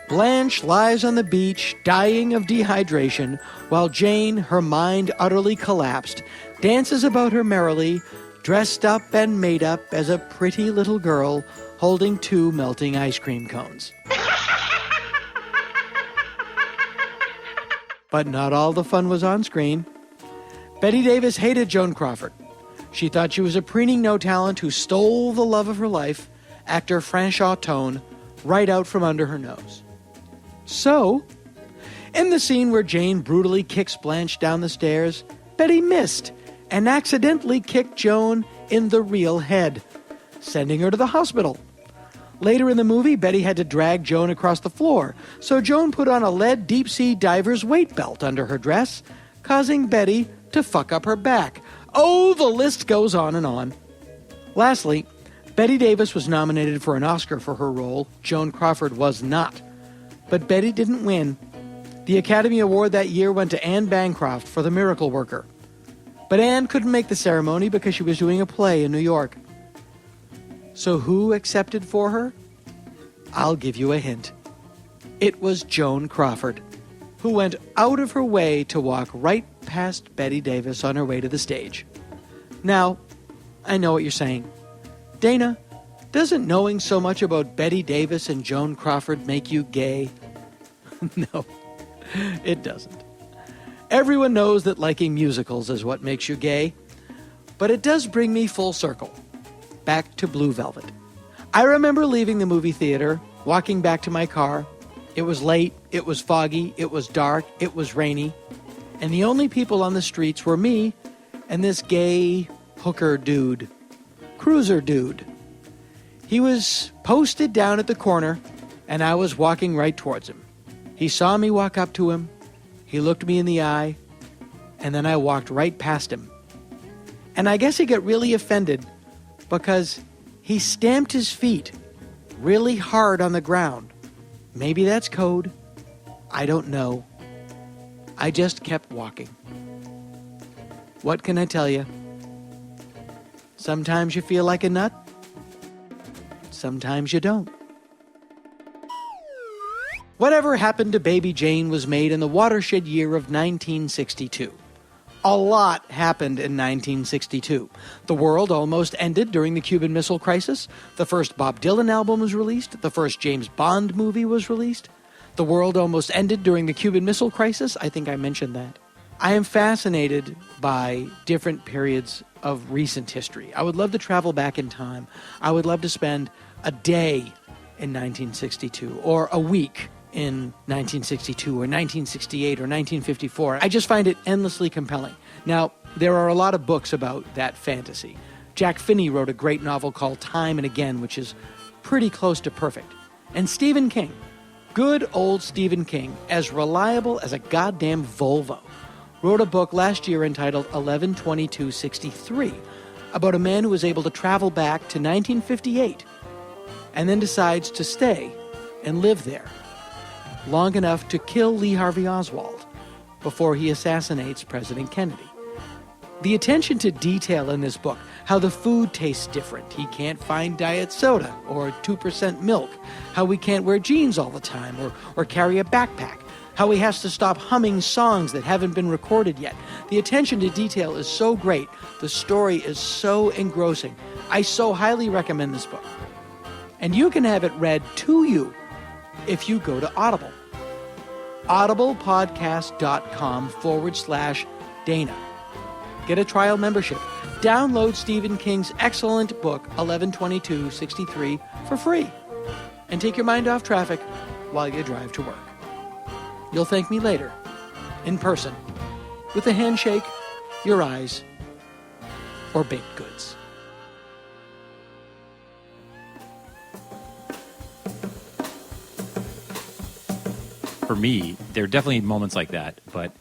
Blanche lies on the beach, dying of dehydration, while Jane, her mind utterly collapsed, dances about her merrily, dressed up and made up as a pretty little girl holding 2 melting ice cream cones. But not all the fun was on screen. Bette Davis hated Joan Crawford. She thought she was a preening no-talent who stole the love of her life, actor Francois Tone, right out from under her nose. So, in the scene where Jane brutally kicks Blanche down the stairs, Betty missed and accidentally kicked Joan in the real head, sending her to the hospital. Later in the movie, Betty had to drag Joan across the floor, so Joan put on a lead deep-sea diver's weight belt under her dress, causing Betty to fuck up her back. Oh, the list goes on and on. Lastly, Bette Davis was nominated for an Oscar for her role. Joan Crawford was not. But Betty didn't win. The Academy Award that year went to Anne Bancroft for The Miracle Worker. But Anne couldn't make the ceremony because she was doing a play in New York. So who accepted for her? I'll give you a hint. It was Joan Crawford, who went out of her way to walk right past Bette Davis on her way to the stage. Now, I know what you're saying. Dana, doesn't knowing so much about Bette Davis and Joan Crawford make you gay? No, it doesn't. Everyone knows that liking musicals is what makes you gay, but it does bring me full circle, back to Blue Velvet. I remember leaving the movie theater, walking back to my car. It was late, it was foggy, it was dark, it was rainy, and the only people on the streets were me and this gay hooker dude. Cruiser dude. He was posted down at the corner, and I was walking right towards him. He saw me walk up to him, he looked me in the eye, and then I walked right past him. And I guess he got really offended because he stamped his feet really hard on the ground. Maybe that's code. I don't know. I just kept walking. What can I tell you? Sometimes you feel like a nut. Sometimes you don't. Whatever Happened to Baby Jane was made in the watershed year of 1962. A lot happened in 1962. The world almost ended during the Cuban Missile Crisis. The first Bob Dylan album was released. The first James Bond movie was released. The world almost ended during the Cuban Missile Crisis. I think I mentioned that. I am fascinated by different periods of recent history. I would love to travel back in time. I would love to spend a day in 1962 or a week in 1962 or 1968 or 1954. I just find it endlessly compelling. Now, there are a lot of books about that fantasy. Jack Finney wrote a great novel called Time and Again, which is pretty close to perfect. And Stephen King, good old Stephen King, as reliable as a goddamn Volvo, wrote a book last year entitled 11/22/63 about a man who was able to travel back to 1958 and then decides to stay and live there long enough to kill Lee Harvey Oswald before he assassinates President Kennedy. The attention to detail in this book, how the food tastes different, he can't find diet soda or 2% milk, how we can't wear jeans all the time or carry a backpack, how he has to stop humming songs that haven't been recorded yet. The attention to detail is so great. The story is so engrossing. I so highly recommend this book. And you can have it read to you if you go to Audible. audiblepodcast.com/Dana. Get a trial membership. Download Stephen King's excellent book, 11/22/63, for free. And take your mind off traffic while you drive to work. You'll thank me later, in person, with a handshake, your eyes, or baked goods. For me, there are definitely moments like that, but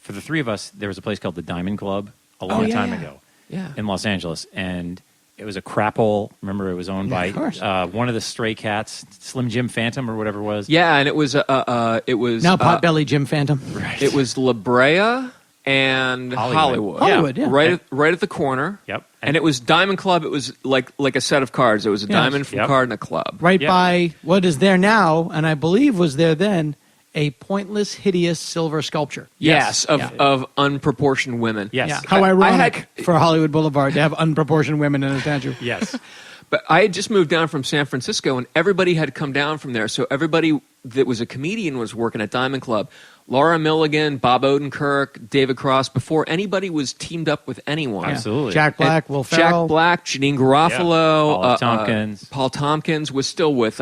for the three of us, there was a place called the Diamond Club a long time ago in Los Angeles, and it was a crapple. Remember, it was owned by one of the stray cats, Slim Jim Phantom or whatever it was. Yeah, and it was now Potbelly Jim Phantom. Right. It was La Brea and Hollywood. Hollywood, yeah. Right at the corner. Yep. And it was Diamond Club. It was like a set of cards. It was a diamond card and a club. Right by what is there now, and I believe was there then, a pointless, hideous silver sculpture. Yes, of unproportioned women. Yes. Yeah. How ironic for Hollywood Boulevard to have unproportioned women in a statue. Yes. But I had just moved down from San Francisco, and everybody had come down from there. So everybody that was a comedian was working at Diamond Club. Laura Milligan, Bob Odenkirk, David Cross, before anybody was teamed up with anyone. Absolutely. Jack Black, Will Ferrell. Jack Black, Janine Garofalo. Paul Tompkins. Paul Tompkins was still with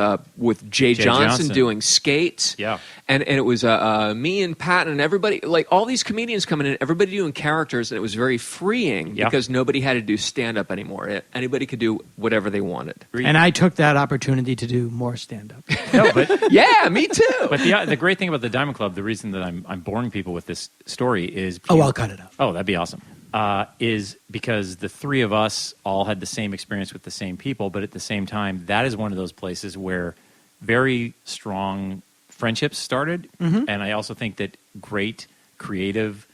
Jay Johnson doing Skates. Yeah. And it was me and Pat and everybody, like all these comedians coming in, everybody doing characters, and it was very freeing because nobody had to do stand-up anymore. Anybody could do whatever they wanted. And I took that opportunity to do more stand-up. No, but yeah, me too. But the great thing about the Diamond Club, the reason that I'm boring people with this story is... I'll cut it out. Oh, that'd be awesome. Is because the three of us all had the same experience with the same people, but at the same time, that is one of those places where very strong friendships started, and I also think that great creative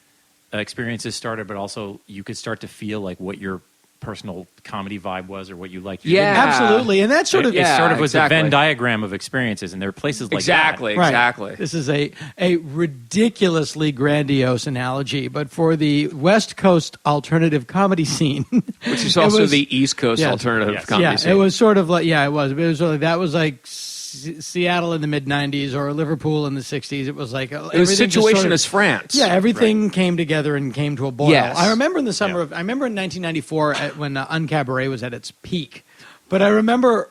experiences started, but also you could start to feel like what your personal comedy vibe was or what you liked. Absolutely. And that's sort of... It sort of was a Venn diagram of experiences, and there are places like that. Exactly. This is a ridiculously grandiose analogy, but for the West Coast alternative comedy scene... Which is also the East Coast alternative comedy scene. It was sort of like... Yeah, it was. It was sort of, that was like... Seattle in the mid-'90s or Liverpool in the 60s. It was like... It was situation as France. Yeah, everything came together and came to a boil. Yes. I remember in the summer of... I remember in 1994 when Uncabaret was at its peak. But I remember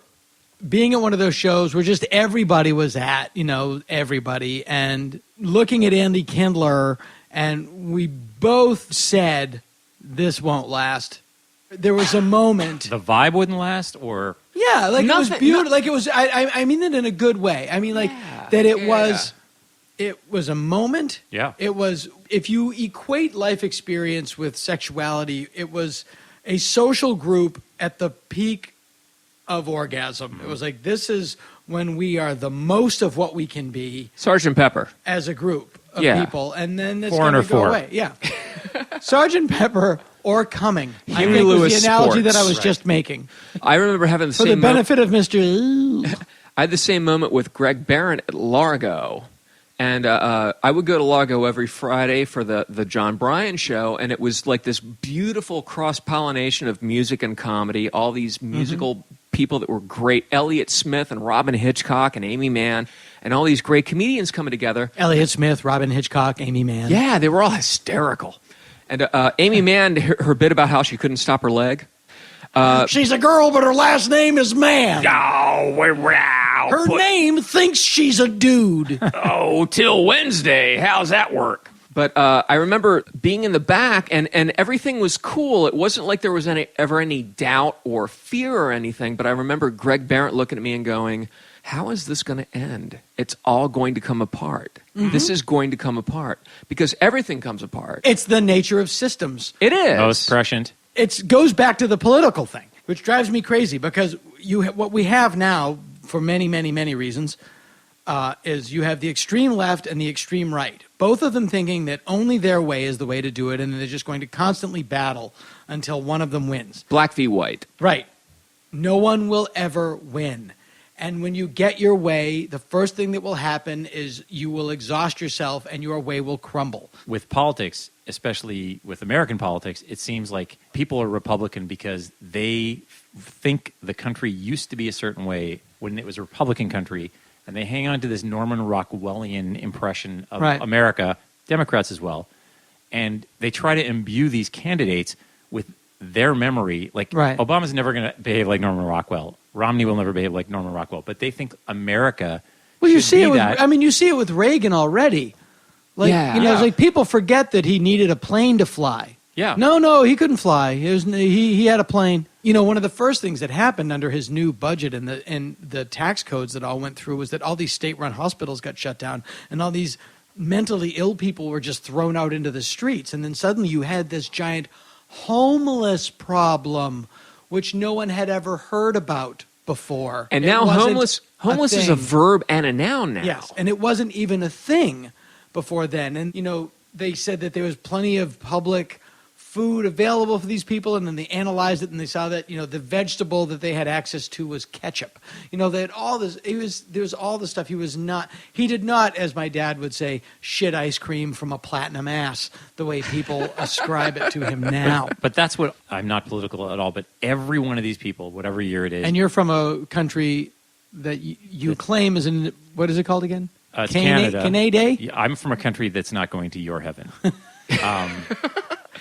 being at one of those shows where just everybody was at, everybody, and looking at Andy Kindler, and we both said, this won't last. There was a moment... The vibe wouldn't last, or... Yeah, like it was beautiful. Like it was. I mean it in a good way. I mean, like that. It was. It was a moment. Yeah. It was. If you equate life experience with sexuality, it was a social group at the peak of orgasm. It was like, this is when we are the most of what we can be. Sergeant Pepper as a group of people, and then it's going to go away. Yeah. Sergeant Pepper. Or coming. I think was the analogy that I was just making. I remember having the same... For the benefit of Mr. I had the same moment with Greg Barron at Largo. And I would go to Largo every Friday for the John Bryan show, and it was like this beautiful cross-pollination of music and comedy, all these musical people that were great, Elliott Smith and Robin Hitchcock and Amy Mann, and all these great comedians coming together. Elliott Smith, Robin Hitchcock, Amy Mann. Yeah, they were all hysterical. And Amy Mann, her bit about how she couldn't stop her leg. She's a girl, but her last name is Mann. Oh, wow. Her name thinks she's a dude. Oh, till Wednesday. How's that work? But I remember being in the back, and everything was cool. It wasn't like there was ever any doubt or fear or anything. But I remember Greg Barrett looking at me and going, how is this going to end? It's all going to come apart. This is going to come apart because everything comes apart. It's the nature of systems. It is. Most prescient. It goes back to the political thing, which drives me crazy because what we have now, for many, many, many reasons, is you have the extreme left and the extreme right, both of them thinking that only their way is the way to do it, and they're just going to constantly battle until one of them wins. Black v. white. Right. No one will ever win. And when you get your way, the first thing that will happen is you will exhaust yourself and your way will crumble. With politics, especially with American politics, it seems like people are Republican because they think the country used to be a certain way when it was a Republican country, and they hang on to this Norman Rockwellian impression of America, Democrats as well, and they try to imbue these candidates with their memory. Like Obama's never going to behave like Norman Rockwell. Romney will never behave like Norman Rockwell, but they think America. Well, you see it. That. I mean, you see it with Reagan already. Like, it's like people forget that he needed a plane to fly. Yeah. No, he couldn't fly. He had a plane. You know, one of the first things that happened under his new budget and the tax codes that all went through was that all these state-run hospitals got shut down, and all these mentally ill people were just thrown out into the streets. And then suddenly you had this giant homeless problem, which no one had ever heard about before. And now homeless is a verb and a noun now. Yes, and it wasn't even a thing before then. And, you know, they said that there was plenty of public food available for these people, and then they analyzed it and they saw that, you know, the vegetable that they had access to was ketchup. You know, they had all this, there was all the stuff he did not, as my dad would say, shit ice cream from a platinum ass the way people ascribe it to him now. But that's what, I'm not political at all, but every one of these people, whatever year it is. And you're from a country that you claim is in, what is it called again? It's Canada. Canada? Yeah, I'm from a country that's not going to your heaven.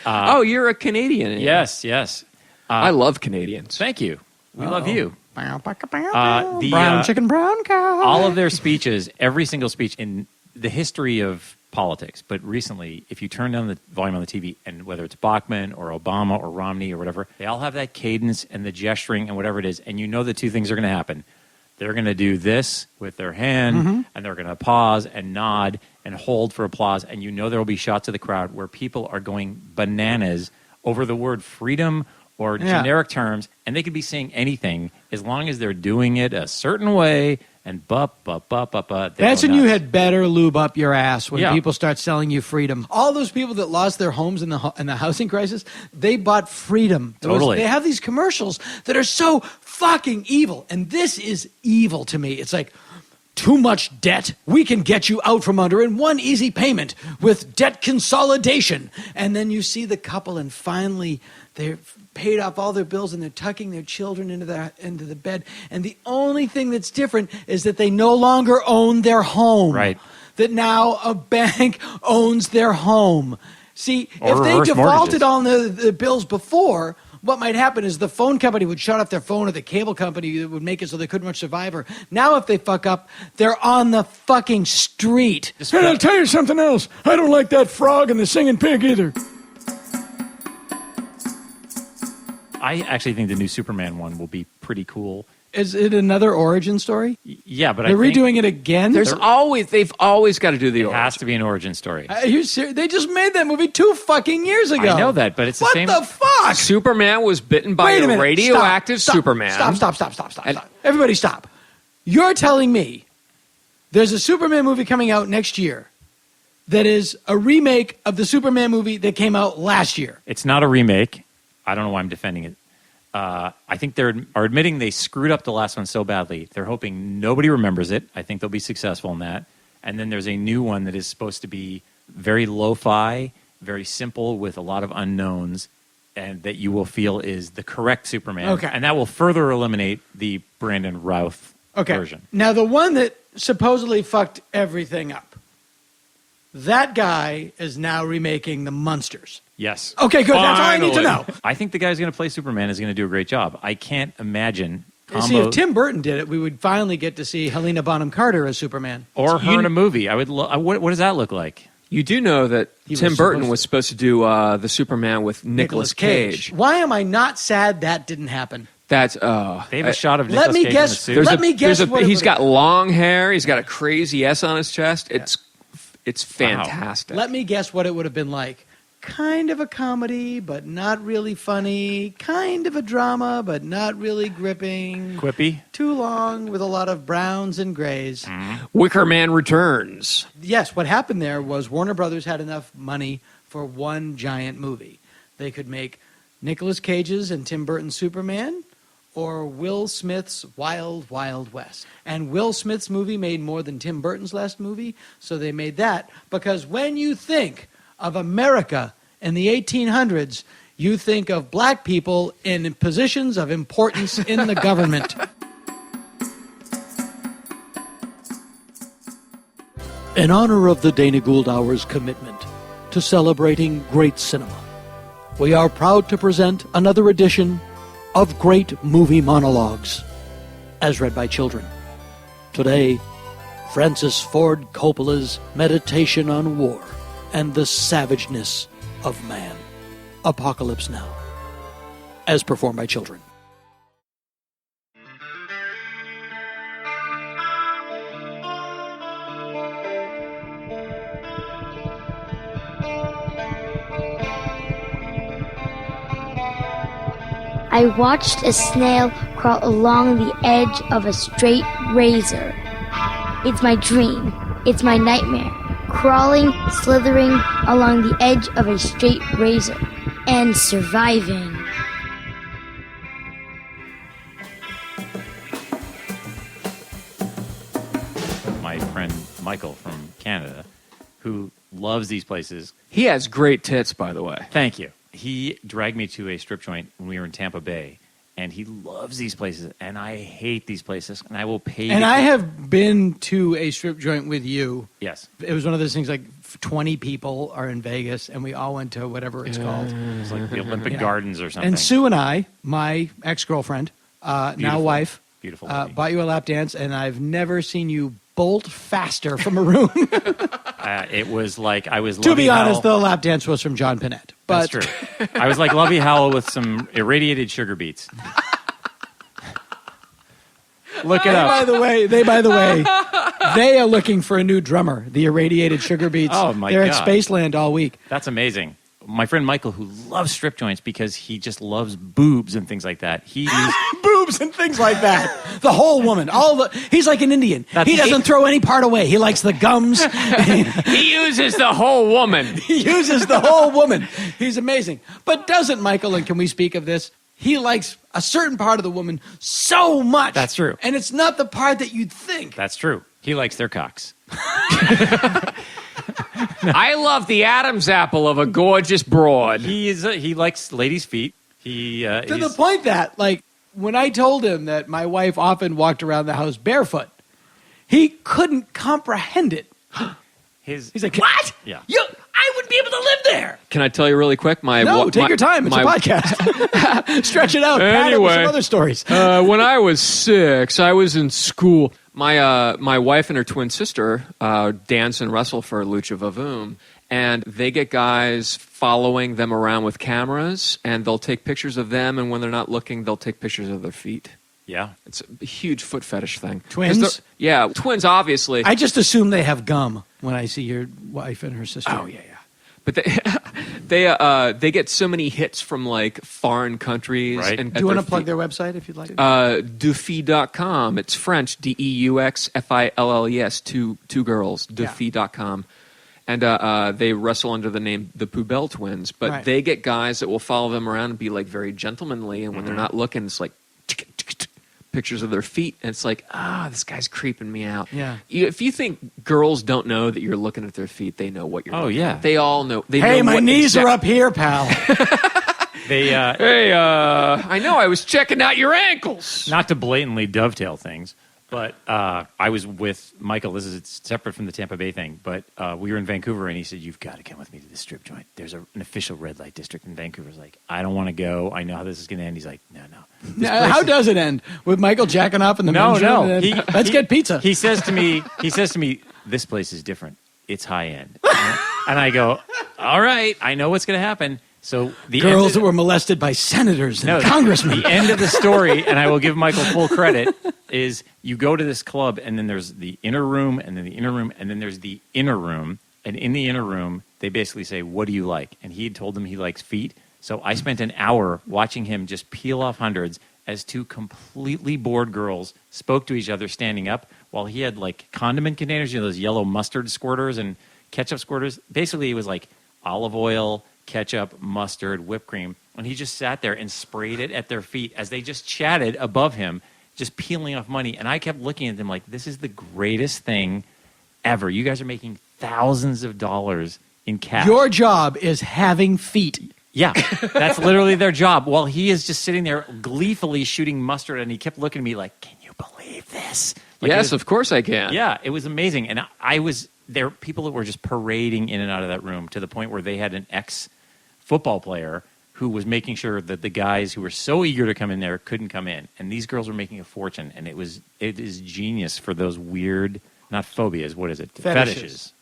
You're a Canadian. Yes. I love Canadians. Thank you. We love you. Brown chicken, brown cow. All of their speeches, every single speech in the history of politics, but recently, if you turn down the volume on the TV, and whether it's Bachmann or Obama or Romney or whatever, they all have that cadence and the gesturing and whatever it is, and you know the two things are going to happen. They're going to do this with their hand, and they're going to pause and nod and hold for applause, and you know there will be shots of the crowd where people are going bananas over the word freedom or generic terms, and they could be saying anything as long as they're doing it a certain way, and That's when you had better lube up your ass when people start selling you freedom. All those people that lost their homes in the housing crisis, they bought freedom. They have these commercials that are so fucking evil, and this is evil to me. It's like, too much debt? We can get you out from under in one easy payment with debt consolidation. And then you see the couple, and finally they've paid off all their bills, and they're tucking their children into the bed. And the only thing that's different is that they no longer own their home. Right. That now a bank owns their home. See, Or if they reverse defaulted mortgages. on the bills before, what might happen is the phone company would shut off their phone, or the cable company would make it so they couldn't watch Survivor. Now if they fuck up, they're on the fucking street. And I'll tell you something else. I don't like that frog and the singing pig either. I actually think the new Superman one will be pretty cool. Is it another origin story? Yeah, but They're I think redoing it again? They've always got to do the it origin. has to be an origin story. Are you serious? They just made that movie 2 fucking years ago. I know that, but it's the what same. What the fuck? Superman was bitten by Wait a a minute. radioactive Stop. Superman. Stop. Everybody stop. You're telling me there's a Superman movie coming out next year that is a remake of the Superman movie that came out last year. It's not a remake. I don't know why I'm defending it. I think they are admitting they screwed up the last one so badly. They're hoping nobody remembers it. I think they'll be successful in that. And then there's a new one that is supposed to be very lo-fi, very simple with a lot of unknowns, and that you will feel is the correct Superman. Okay. And that will further eliminate the Brandon Routh version. Now, the one that supposedly fucked everything up, that guy is now remaking The Munsters. Yes. Okay, good. That's all I need to know. I think the guy who's going to play Superman is going to do a great job. I can't imagine See, if Tim Burton did it, we would finally get to see Helena Bonham Carter as Superman. or her in a movie. I would. What does that look like? You do know that Tim Burton was supposed to do the Superman with Nicolas Cage. Why am I not sad that didn't happen? That's They have a shot of Let Nicolas me Cage guess. in the suit. He's got long hair. He's got a crazy S on his chest. It's fantastic. Let me guess what it would have been like. kind of a comedy, but not really funny, kind of a drama, but not really gripping. Quippy? Too long with a lot of browns and grays. Wicker Man Returns. Yes, what happened there was Warner Brothers had enough money for one giant movie. They could make Nicolas Cage's and Tim Burton's Superman or Will Smith's Wild Wild West. And Will Smith's movie made more than Tim Burton's last movie, so they made that because when you think of America in the 1800s, you think of black people in positions of importance in the government. In honor of the Dana Gould Hour's commitment to celebrating great cinema, we are proud to present another edition of Great Movie Monologues, as read by children. Today, Francis Ford Coppola's Meditation on War and the Savageness of Man. Apocalypse Now, as performed by children. I watched a snail crawl along the edge of a straight razor. It's my dream. It's my nightmare. Crawling, slithering along the edge of a straight razor and surviving. My friend Michael from Canada, who loves these places. He has great tits, by the way. Thank you. He dragged me to a strip joint when we were in Tampa Bay, and he loves these places, and I hate these places, and I will pay. And I have been to a strip joint with you. Yes. It was one of those things like 20 people are in Vegas, and we all went to whatever it's called. It's like the Olympic Gardens or something. And Sue and I, my ex-girlfriend, now wife, beautiful bought you a lap dance, and I've never seen you bolt faster from a room. It was like I was. To be Lovey honest, Howell. the lap dance was from John Panette. But That's true. I was like Lovey Howell with some irradiated sugar beets. Look it up. By the way, they are looking for a new drummer. The irradiated sugar beets. Oh my They're God. at Spaceland all week. That's amazing. My friend Michael, who loves strip joints because he just loves boobs and things like that. He used boobs and things like that. The whole woman. He's like an Indian. He doesn't throw any part away. He likes the gums. He uses the whole woman. He uses the whole woman. He's amazing. But doesn't Michael, and can we speak of this? He likes a certain part of the woman so much. That's true. And it's not the part that you'd think. That's true. He likes their cocks. I love the Adam's apple of a gorgeous broad. He likes ladies' feet. To the point that, like, when I told him that my wife often walked around the house barefoot, he couldn't comprehend it. He's like, what? Yeah. I wouldn't be able to live there. Can I tell you really quick? Take your time. It's a podcast. Stretch it out. Pat it with some other stories. When I was 6, I was in school. My wife and her twin sister dance and wrestle for Lucha Vavoom, and they get guys following them around with cameras, and they'll take pictures of them, and when they're not looking, they'll take pictures of their feet. Yeah. It's a huge foot fetish thing. Twins? Yeah, twins, obviously. I just assume they have gum when I see your wife and her sister. Oh, yeah. But they get so many hits from like foreign countries. Right. And Do you want to plug their website if you'd like? Dufy.com. It's French. DEUXFILLES. Two girls. Dufy.com. And they wrestle under the name the Poubelle Twins. But they get guys that will follow them around and be like very gentlemanly. And when they're not looking, it's like pictures of their feet. And it's like, this guy's creeping me out. Yeah. If you think girls don't know that you're looking at their feet, they know what you're looking at. They all know. Hey, my knees are up here, pal. I know. I was checking out your ankles. Not to blatantly dovetail things, but I was with Michael. This is separate from the Tampa Bay thing, but we were in Vancouver, and he said, "You've got to come with me to the strip joint. There's an official red light district in Vancouver." I was like, "I don't want to go. I know how this is going to end." He's like, "No." How does it end? With Michael jacking off in the men's room? No. Let's get pizza. He says to me, "This place is different. It's high end." And I go, "All right, I know what's going to happen." So the girls that were molested by senators and congressmen. The end of the story, and I will give Michael full credit, is you go to this club, and then there's the inner room, and then the inner room, and then there's the inner room, And in the inner room, they basically say, what do you like? And he had told them he likes feet. So I spent an hour watching him just peel off hundreds as two completely bored girls spoke to each other standing up while he had like condiment containers, those yellow mustard squirters and ketchup squirters. Basically, it was like olive oil, ketchup, mustard, whipped cream. And he just sat there and sprayed it at their feet as they just chatted above him, just peeling off money. And I kept looking at them like, this is the greatest thing ever. You guys are making thousands of dollars in cash. Your job is having feet. Yeah, that's literally their job. While he is just sitting there gleefully shooting mustard, and he kept looking at me like, can you believe this? Like, yes, of course I can. Yeah, it was amazing. And I was there, people that were just parading in and out of that room to the point where they had an ex-football player who was making sure that the guys who were so eager to come in there couldn't come in. And these girls were making a fortune, and it is genius for those weird, not phobias, what is it? Fetishes.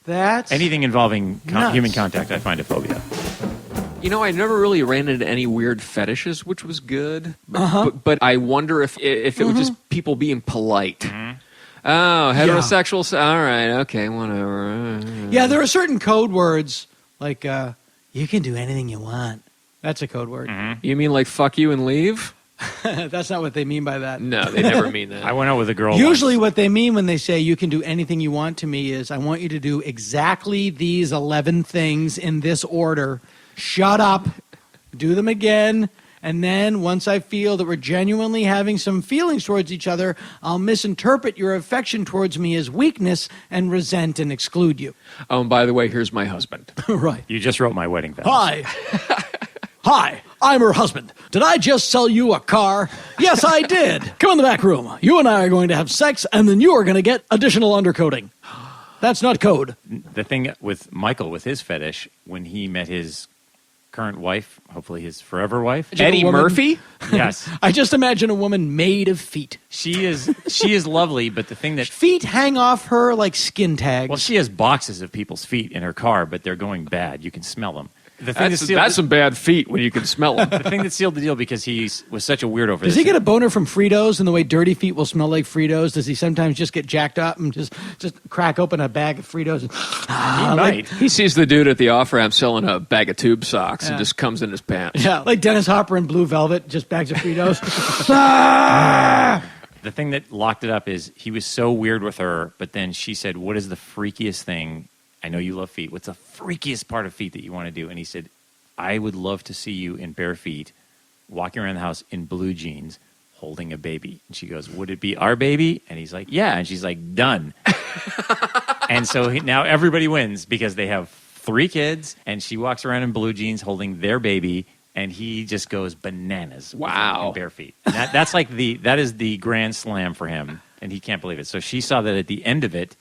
That's anything involving nuts. human contact, I find a phobia. You know, I never really ran into any weird fetishes, which was good. But I wonder if it was just people being polite. Mm-hmm. Oh, heterosexual. All right, okay, whatever. Yeah, there are certain code words like you can do anything you want. That's a code word. Mm-hmm. You mean like fuck you and leave? That's not what they mean by that. No, they never mean that. I went out with a girl Usually once. what they mean when they say you can do anything you want to me is I want you to do exactly these 11 things in this order. Shut up, do them again, and then once I feel that we're genuinely having some feelings towards each other, I'll misinterpret your affection towards me as weakness and resent and exclude you. Oh, and by the way, here's my husband. Right. You just wrote my wedding vows. Hi. Hi, I'm her husband. Did I just sell you a car? Yes, I did. Come in the back room. You and I are going to have sex, and then you are going to get additional undercoating. That's not code. The thing with Michael, with his fetish, when he met his current wife, hopefully his forever wife, Eddie Murphy? Yes. I just imagine a woman made of feet. She is lovely, but the thing that Feet hang off her like skin tags. well, she has boxes of people's feet in her car, but they're going bad. You can smell them. The thing That's some bad feet when you can smell them. the thing that sealed the deal, because he was such a weirdo for Does this. he get a boner from Fritos and the way dirty feet will smell like Fritos? Does he sometimes just get jacked up and just crack open a bag of Fritos? And, He might. He sees the dude at the off-ramp selling a bag of tube socks and just comes in his pants. Yeah, like Dennis Hopper in Blue Velvet, just bags of Fritos. The thing that locked it up is he was so weird with her, but then she said, what is the freakiest thing? I know you love feet. What's the freakiest part of feet that you want to do? And he said, I would love to see you in bare feet, walking around the house in blue jeans, holding a baby. And she goes, would it be our baby? And he's like, yeah. And she's like, done. And so now everybody wins because they have 3 kids, and she walks around in blue jeans holding their baby, and he just goes bananas. Wow. In bare feet. And that is the grand slam for him, and he can't believe it. So she saw that at the end of it,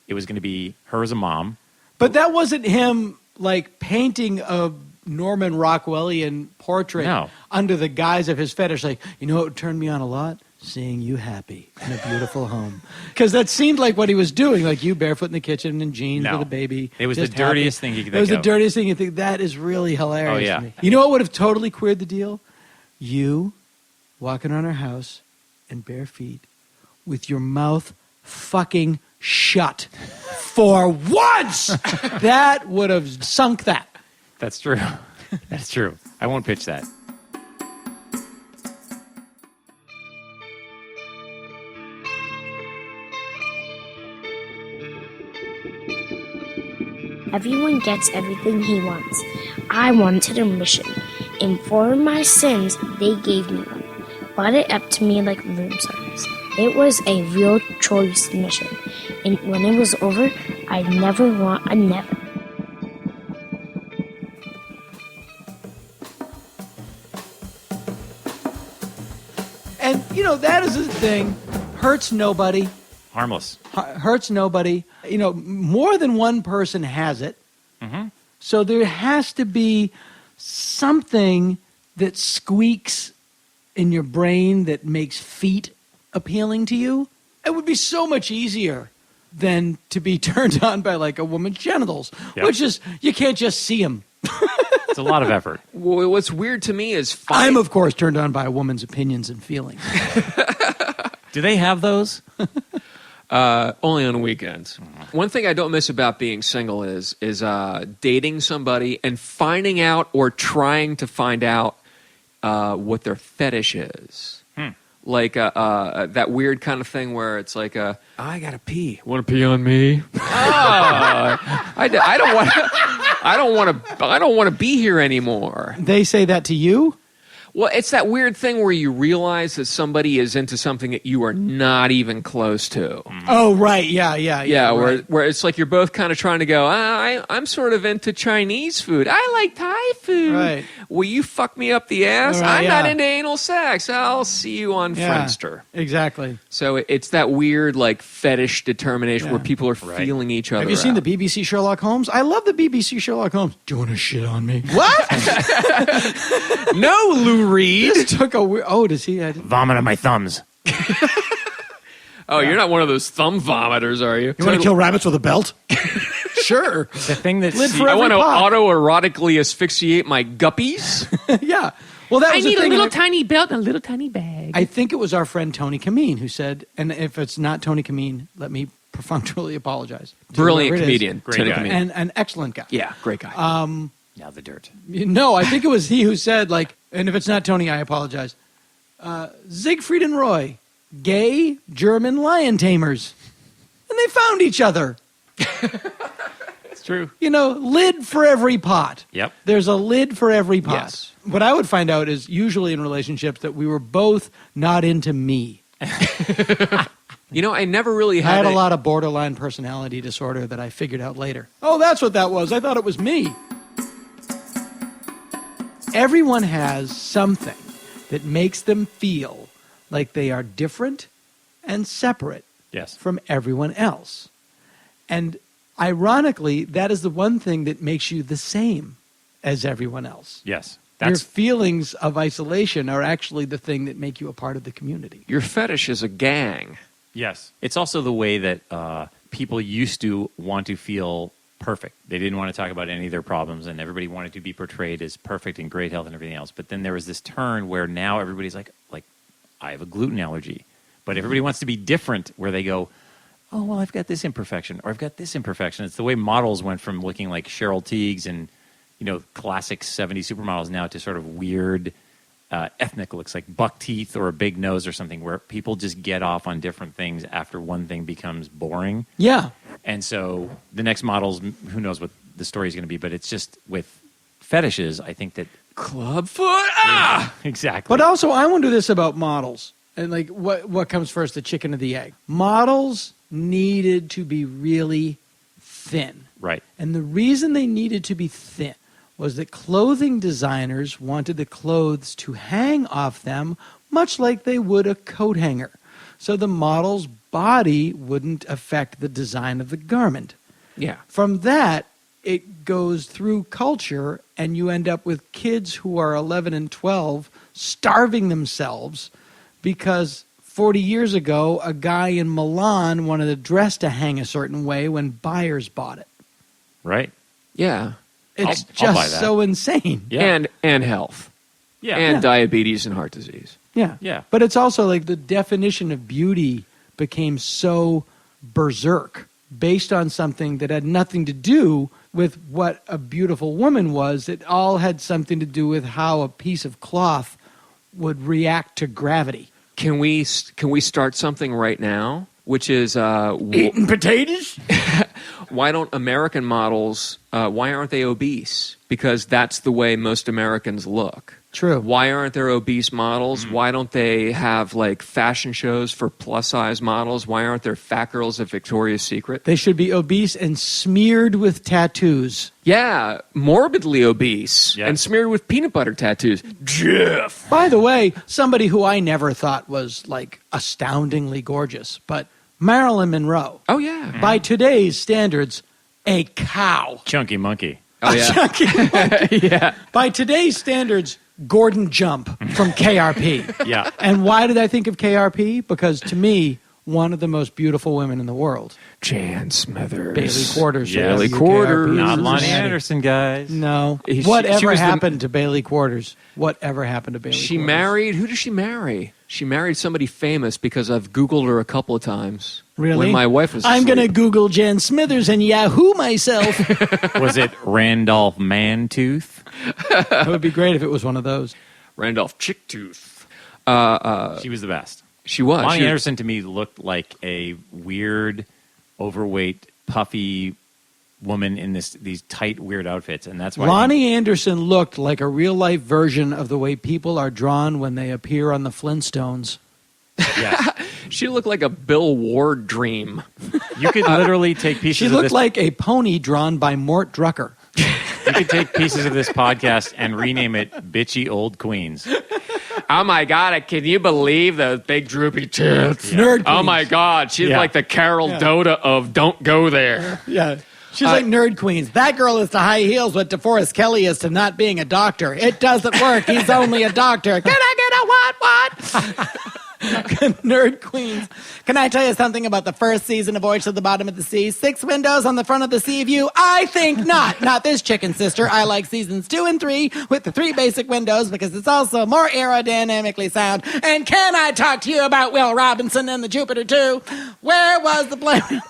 it was going to be her as a mom. But that wasn't him, like, painting a Norman Rockwellian portrait under the guise of his fetish. Like, you know what would turn me on a lot? Seeing you happy in a beautiful home. Because that seemed like what he was doing, like you barefoot in the kitchen in jeans with a baby. It was the dirtiest thing you could think of. It was the dirtiest thing you think. That is really hilarious. Oh, yeah. To me. You know what would have totally queered the deal? You walking around our house in bare feet with your mouth fucking shut for once. That would have sunk that. That's true. That's true. I won't pitch that. Everyone gets everything he wants. I wanted a mission, and for my sins, they gave me one. Brought it up to me like room service. It was a real choice mission, and when it was over, I'd never want another. And, you know, that is the thing. Hurts nobody. Harmless. Hurts nobody. You know, more than one person has it. Mm-hmm. So there has to be something that squeaks in your brain that makes feet appealing to you. It would be so much easier than to be turned on by, like, a woman's genitals, which is, you can't just see them. It's a lot of effort. Well, what's weird to me is I'm, of course, turned on by a woman's opinions and feelings. Do they have those? Only on weekends. One thing I don't miss about being single is dating somebody and finding out or trying to find out what their fetish is. Like that weird kind of thing where it's like, I gotta pee. Want to pee on me? I don't want to be here anymore. They say that to you? Well, it's that weird thing where you realize that somebody is into something that you are not even close to. Oh, right. Yeah. Right. Where it's like you're both kind of trying to go, I'm sort of into Chinese food. I like Thai food. Right. Will you fuck me up the ass? Right, I'm not into anal sex. I'll see you on Friendster. Exactly. So it's that weird like fetish determination where people are feeling each other. Have you seen out. the BBC Sherlock Holmes? I love the BBC Sherlock Holmes. Do you want to shit on me? What? No, Lou Reed. This took a weird... Oh, does he... Vomit on my thumbs. Oh, you're not one of those thumb vomiters, are you? You want to kill rabbits with a belt? Sure. The thing that I want to autoerotically asphyxiate my guppies. Yeah. Well, that was I need the thing. a little tiny belt and a little tiny bag. I think it was our friend Tony Kameen who said, and if it's not Tony Kameen, let me perfunctorily apologize. Brilliant comedian. Great guy. And an excellent guy. Yeah, great guy. Now the dirt. No, I think it was he who said, like, and if it's not Tony, I apologize. Siegfried and Roy, gay German lion tamers. And they found each other. It's true. You know, lid for every pot. Yep. There's a lid for every pot. Yes. What I would find out is usually in relationships that we were both not into me. You know, I never really I had had a lot of borderline personality disorder that I figured out later. Oh, that's what that was. I thought it was me. Everyone has something that makes them feel like they are different and separate from everyone else. And ironically, that is the one thing that makes you the same as everyone else. Yes. Your feelings of isolation are actually the thing that make you a part of the community. Your fetish is a gang. Yes. It's also the way that people used to want to feel perfect. They didn't want to talk about any of their problems, and everybody wanted to be portrayed as perfect and great health and everything else. But then there was this turn where now everybody's like I have a gluten allergy. But everybody wants to be different, where they go, oh, well, I've got this imperfection, or I've got this imperfection. It's the way models went from looking like Cheryl Teagues and, you know, classic 70s supermodels now to sort of weird ethnic looks like buck teeth or a big nose or something, where people just get off on different things after one thing becomes boring. Yeah. And so the next models, who knows what the story is going to be, but it's just with fetishes, I think that... Clubfoot? Exactly. But also, I wonder this about models. And like, what comes first, the chicken or the egg? Models needed to be really thin. Right. And the reason they needed to be thin was that clothing designers wanted the clothes to hang off them much like they would a coat hanger. So the model's body wouldn't affect the design of the garment. Yeah. From that, it goes through culture, and you end up with kids who are 11 and 12 starving themselves because 40 years ago, a guy in Milan wanted a dress to hang a certain way when buyers bought it. Right. Yeah. It's I'll buy just that. so insane. Yeah. And health. Yeah. And Yeah. diabetes and heart disease. Yeah. Yeah. But it's also like the definition of beauty became so berserk based on something that had nothing to do with what a beautiful woman was. It all had something to do with how a piece of cloth would react to gravity. Can we start something right now? Which is Eating potatoes? why don't American models? Why aren't they obese? Because that's the way most Americans look. True. Why aren't there obese models? Why don't they have like fashion shows for plus size models? Why aren't there fat girls at Victoria's Secret? They should be obese and smeared with tattoos. Yeah, morbidly obese Yeah. and smeared with peanut butter tattoos. Jeff. By the way, somebody who I never thought was like astoundingly gorgeous, but Marilyn Monroe. Oh yeah. By today's standards, a cow. Chunky monkey. Oh yeah. Yeah. By today's standards, Gordon Jump from KRP. Yeah. And why did I think of KRP? Because to me, one of the most beautiful women in the world. Jan Smithers. Bailey Quarters. Yes. Bailey KRP. Quarters. Not Lonnie Cincinnati. Anderson, guys. No. She Whatever was happened to Bailey Quarters? Whatever happened to Bailey She Quarters? married. Who did she marry? She married somebody famous because I've Googled her a couple of times. Really? When my wife was I'm asleep. going to Google Jen Smithers and Yahoo myself. Was it Randolph Mantooth? That would be great if it was one of those. Randolph Chicktooth. She was the best. She was. Lonnie Anderson to me looked like a weird, overweight, puffy woman in these tight, weird outfits, and that's why Lonnie Anderson looked like a real-life version of the way people are drawn when they appear on the Flintstones. Yes. She looked like a Bill Ward dream. You could literally take pieces She of looked this. like a pony drawn by Mort Drucker. You could take pieces of this podcast and rename it Bitchy Old Queens. Oh my God! Can you believe those big droopy tits? Yeah. Nerd Oh queens. my God! She's like the Carol Doda of "Don't Go There." Yeah. She's like Nerd Queens. That girl is to high heels what DeForest Kelly is to not being a doctor. It doesn't work. He's only a doctor. Can I get a what? Nerd Queens. Can I tell you something about the first season of Voyage to the Bottom of the Sea? 6 windows on the front of the sea view? I think not. Not this chicken sister. I like seasons 2 and 3 with the 3 basic windows because it's also more aerodynamically sound. And can I talk to you about Will Robinson and the Jupiter 2? Where was the Blaine?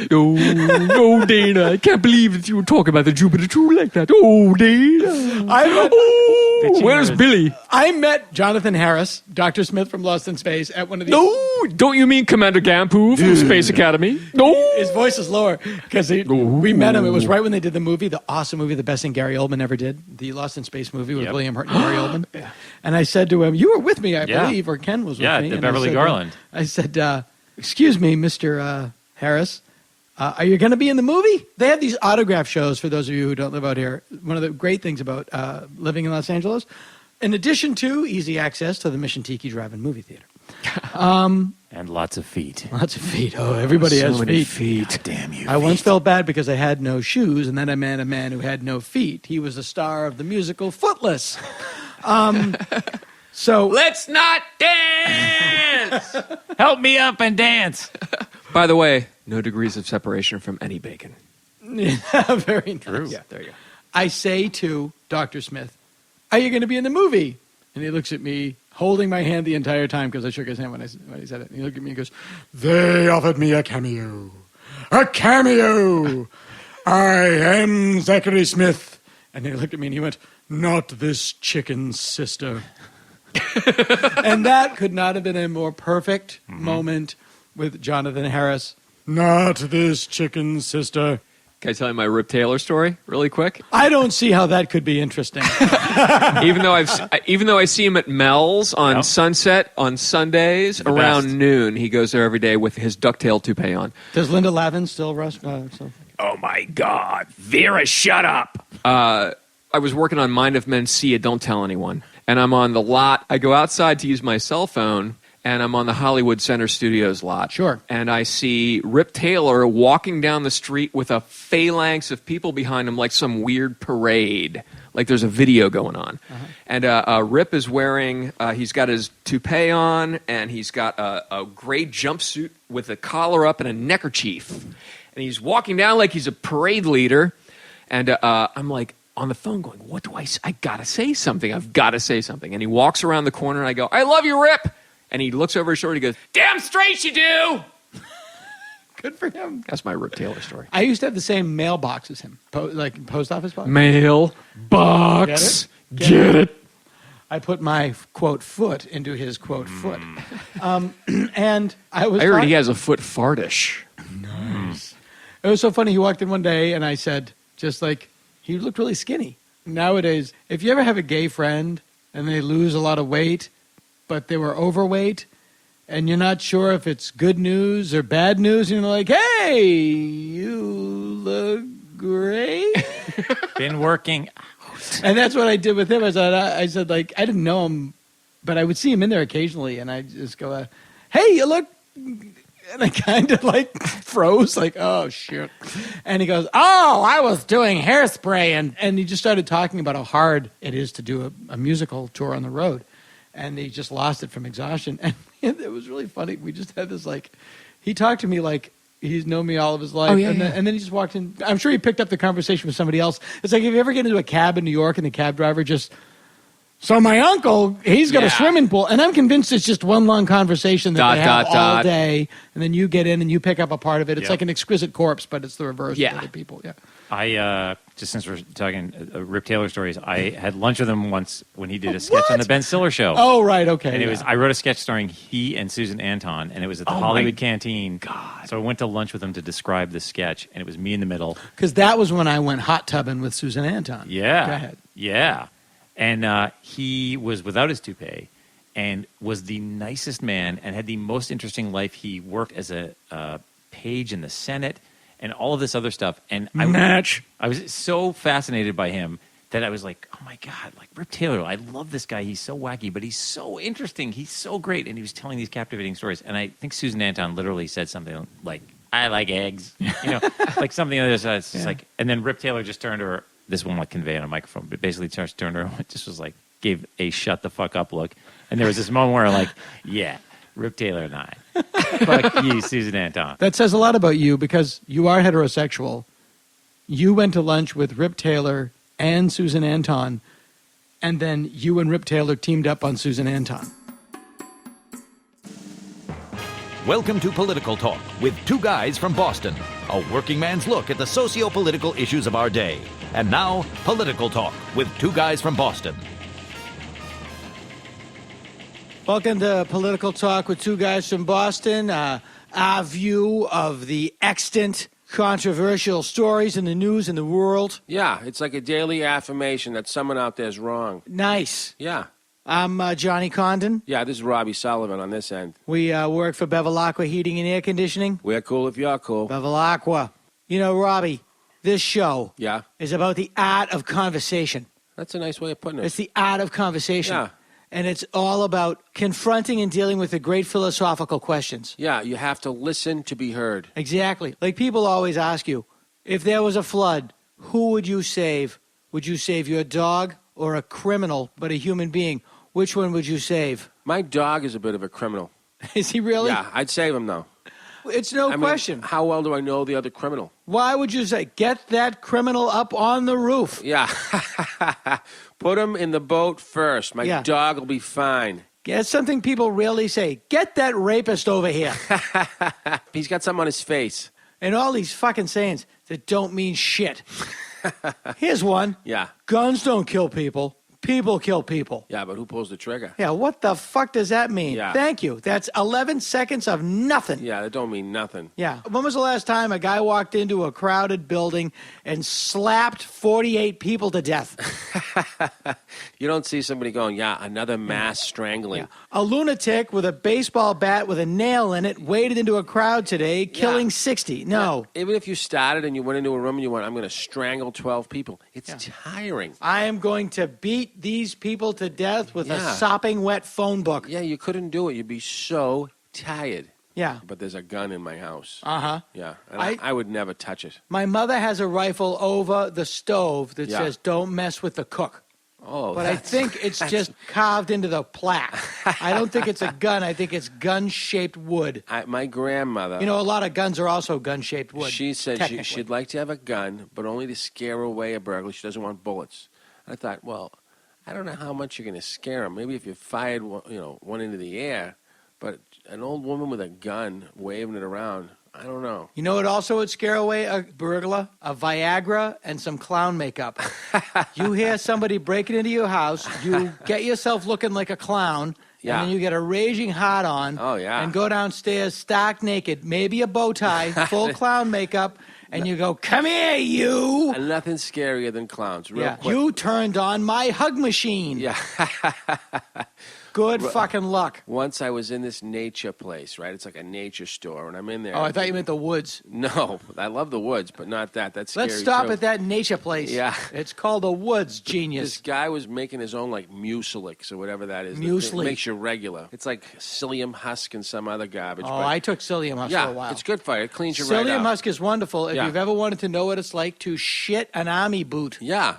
Oh, Dana, I can't believe that you were talking about the Jupiter 2 like that. Oh, Dana. Where's Billy? I met Jonathan Harris, Dr. Smith from Lost in Space, at one of these. No, don't you mean Commander Gampu from Space Academy? No. His voice is lower because we met him. It was right when they did the movie, the awesome movie, the best thing Gary Oldman ever did, the Lost in Space movie with William Hurt and Gary Oldman. And I said to him, you were with me, I believe, or Ken was with me. Yeah, and the Beverly Garland. I said, excuse me, Mr. Harris, are you going to be in the movie? They have these autograph shows for those of you who don't live out here. One of the great things about living in Los Angeles, in addition to easy access to the Mission Tiki Drive-In movie theater. And lots of feet. Lots of feet. Oh, everybody has feet. God damn you. I once felt bad because I had no shoes, and then I met a man who had no feet. He was a star of the musical Footloose. So let's not dance. Help me up and dance. By the way, no degrees of separation from any bacon. Very true. Yeah, there you go. I say to Dr. Smith, are you going to be in the movie? And he looks at me, holding my hand the entire time because I shook his hand when he said it. And he looked at me and goes, they offered me a cameo. A cameo! I am Zachary Smith. And he looked at me and he went, not this chicken sister. And that could not have been a more perfect moment with Jonathan Harris. Not this chicken sister. Can I tell you my Rip Taylor story really quick? I don't see how that could be interesting. even though I see him at Mel's on Sunset on Sundays around noon, he goes there every day with his ducktail toupee on. Does Linda Lavin still rush? Oh my God, Vera, shut up! I was working on Mind of Men See It, Don't Tell Anyone, and I'm on the lot. I go outside to use my cell phone. And I'm on the Hollywood Center Studios lot. Sure. And I see Rip Taylor walking down the street with a phalanx of people behind him like some weird parade. Like there's a video going on. Uh-huh. And Rip is wearing, he's got his toupee on, and he's got a gray jumpsuit with a collar up and a neckerchief. And he's walking down like he's a parade leader. And I'm like on the phone going, what do I say? I got to say something. I've got to say something. And he walks around the corner, and I go, I love you, Rip. And he looks over his shoulder and he goes, damn straight you do! Good for him. That's my Rip Taylor story. I used to have the same mailbox as him, like post office box. Mail box. Get it? I put my, quote, foot into his, quote, foot. And I was... I heard he has a foot fartish. Nice. It was so funny. He walked in one day and I said, just like, he looked really skinny. Nowadays, if you ever have a gay friend and they lose a lot of weight, but they were overweight, and you're not sure if it's good news or bad news, and you're like, hey, you look great. Been working out. And that's what I did with him. I said, like, I didn't know him, but I would see him in there occasionally, and I just go, hey, you look... And I kind of like froze, like, oh, shit. And he goes, oh, I was doing Hairspray. And he just started talking about how hard it is to do a musical tour on the road. And he just lost it from exhaustion. And it was really funny. We just had this, like, he talked to me like he's known me all of his life. Oh, yeah, and then he just walked in. I'm sure he picked up the conversation with somebody else. It's like if you ever get into a cab in New York and the cab driver just So my uncle, he's got a swimming pool, and I'm convinced it's just one long conversation that they have all day, and then you get in and you pick up a part of it. It's like an exquisite corpse, but it's the reverse of other people. Yeah. I just since we're talking Rip Taylor stories, I had lunch with him once when he did a sketch on the Ben Stiller show. Oh, right, okay. And it was I wrote a sketch starring he and Susan Anton, and it was at the Hollywood Canteen. God. So I went to lunch with him to describe the sketch, and it was me in the middle. Because that was when I went hot tubbing with Susan Anton. Yeah. Go ahead. Yeah. And he was without his toupee and was the nicest man and had the most interesting life. He worked as a page in the Senate and all of this other stuff. And I was so fascinated by him that I was like, oh, my God, like Rip Taylor, I love this guy. He's so wacky, but he's so interesting. He's so great. And he was telling these captivating stories. And I think Susan Anton literally said something like, I like eggs, like something on the other side. It's just like, and then Rip Taylor just turned to her. This won't convey on a microphone, but basically turned to her and just was like, gave a shut the fuck up look. And there was this moment where like, yeah, Rip Taylor and I. Fuck you, Susan Anton. That says a lot about you because you are heterosexual. You went to lunch with Rip Taylor and Susan Anton, and then you and Rip Taylor teamed up on Susan Anton. Welcome to Political Talk with two guys from Boston. A working man's look at the socio-political issues of our day. And now, Political Talk with two guys from Boston. Welcome to Political Talk with two guys from Boston. Our view of the extant controversial stories in the news in the world. Yeah, it's like a daily affirmation that someone out there is wrong. Nice. Yeah. I'm Johnny Condon. Yeah, this is Robbie Sullivan on this end. We work for Bevilacqua Heating and Air Conditioning. We're cool if you're cool. Bevilacqua. You know, Robbie, this show is about the art of conversation. That's a nice way of putting it. It's the art of conversation. Yeah. And it's all about confronting and dealing with the great philosophical questions. Yeah, you have to listen to be heard. Exactly. Like people always ask you, if there was a flood, who would you save? Would you save your dog or a criminal, but a human being? Which one would you save? My dog is a bit of a criminal. Is he really? Yeah, I'd save him, though. It's no question. How well do I know the other criminal? Why would you say, get that criminal up on the roof? Yeah. Put him in the boat first. My dog will be fine. It's something people rarely say. Get that rapist over here. He's got something on his face. And all these fucking sayings that don't mean shit. Here's one. Yeah. Guns don't kill people. People kill people. Yeah, but who pulls the trigger? Yeah, what the fuck does that mean? Yeah. Thank you. That's 11 seconds of nothing. Yeah, that don't mean nothing. Yeah. When was the last time a guy walked into a crowded building and slapped 48 people to death? You don't see somebody going, another mass strangling. Yeah. A lunatic with a baseball bat with a nail in it waded into a crowd today, killing 60. No. Yeah. Even if you started and you went into a room and you went, I'm going to strangle 12 people. It's tiring. I am going to beat these people to death with a sopping wet phone book. Yeah, you couldn't do it. You'd be so tired. Yeah. But there's a gun in my house. Uh-huh. Yeah. And I would never touch it. My mother has a rifle over the stove that says, don't mess with the cook. Oh, but I think it's just carved into the plaque. I don't think it's a gun. I think it's gun-shaped wood. My grandmother... You know, a lot of guns are also gun-shaped wood. She said she'd like to have a gun, but only to scare away a burglar. She doesn't want bullets. I thought, well, I don't know how much you're going to scare them. Maybe if you fired one into the air, but an old woman with a gun waving it around, I don't know. You know what also would scare away a burglar? A Viagra and some clown makeup. You hear somebody breaking into your house, you get yourself looking like a clown, and then you get a raging hot on, and go downstairs stark naked, maybe a bow tie, full clown makeup, and you go, come here, you! And nothing's scarier than clowns, real quick. You turned on my hug machine. Yeah. Good fucking luck. Once I was in this nature place, right? It's like a nature store, and I'm in there. Oh, I thought you meant the woods. No, I love the woods, but not that. That's scary. Let's stop at that nature place. Yeah. It's called the woods, genius. This guy was making his own, like, mucilix or whatever that is. Muesli. It makes you regular. It's like psyllium husk and some other garbage. Oh, I took psyllium husk for a while. It's good for you. It cleans you right out. Psyllium husk is wonderful if you've ever wanted to know what it's like to shit an army boot. Yeah,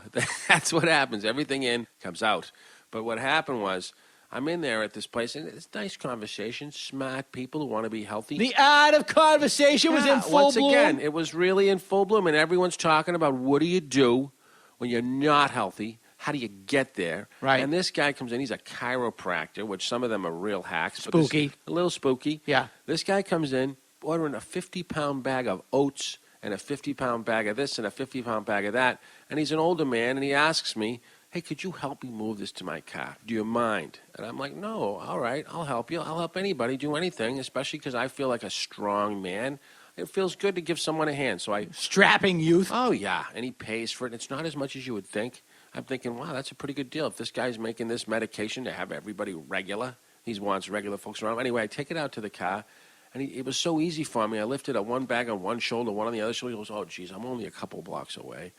that's what happens. Everything in comes out. But what happened was, I'm in there at this place, and it's nice conversation, smart people who want to be healthy. The art of conversation was in full once bloom. Again, it was really in full bloom, and everyone's talking about what do you do when you're not healthy? How do you get there? Right. And this guy comes in. He's a chiropractor, which some of them are real hacks. Spooky. But a little spooky. Yeah. This guy comes in ordering a 50-pound bag of oats and a 50-pound bag of this and a 50-pound bag of that. And he's an older man, and he asks me, hey, could you help me move this to my car? Do you mind? And I'm like, no, all right, I'll help you. I'll help anybody do anything, especially because I feel like a strong man. It feels good to give someone a hand. So I Strapping youth. Oh, yeah, and he pays for it. It's not as much as you would think. I'm thinking, wow, that's a pretty good deal. If this guy's making this medication to have everybody regular, he wants regular folks around. Anyway, I take it out to the car, and it was so easy for me. I lifted one bag on one shoulder, one on the other shoulder. He goes, oh, geez, I'm only a couple blocks away.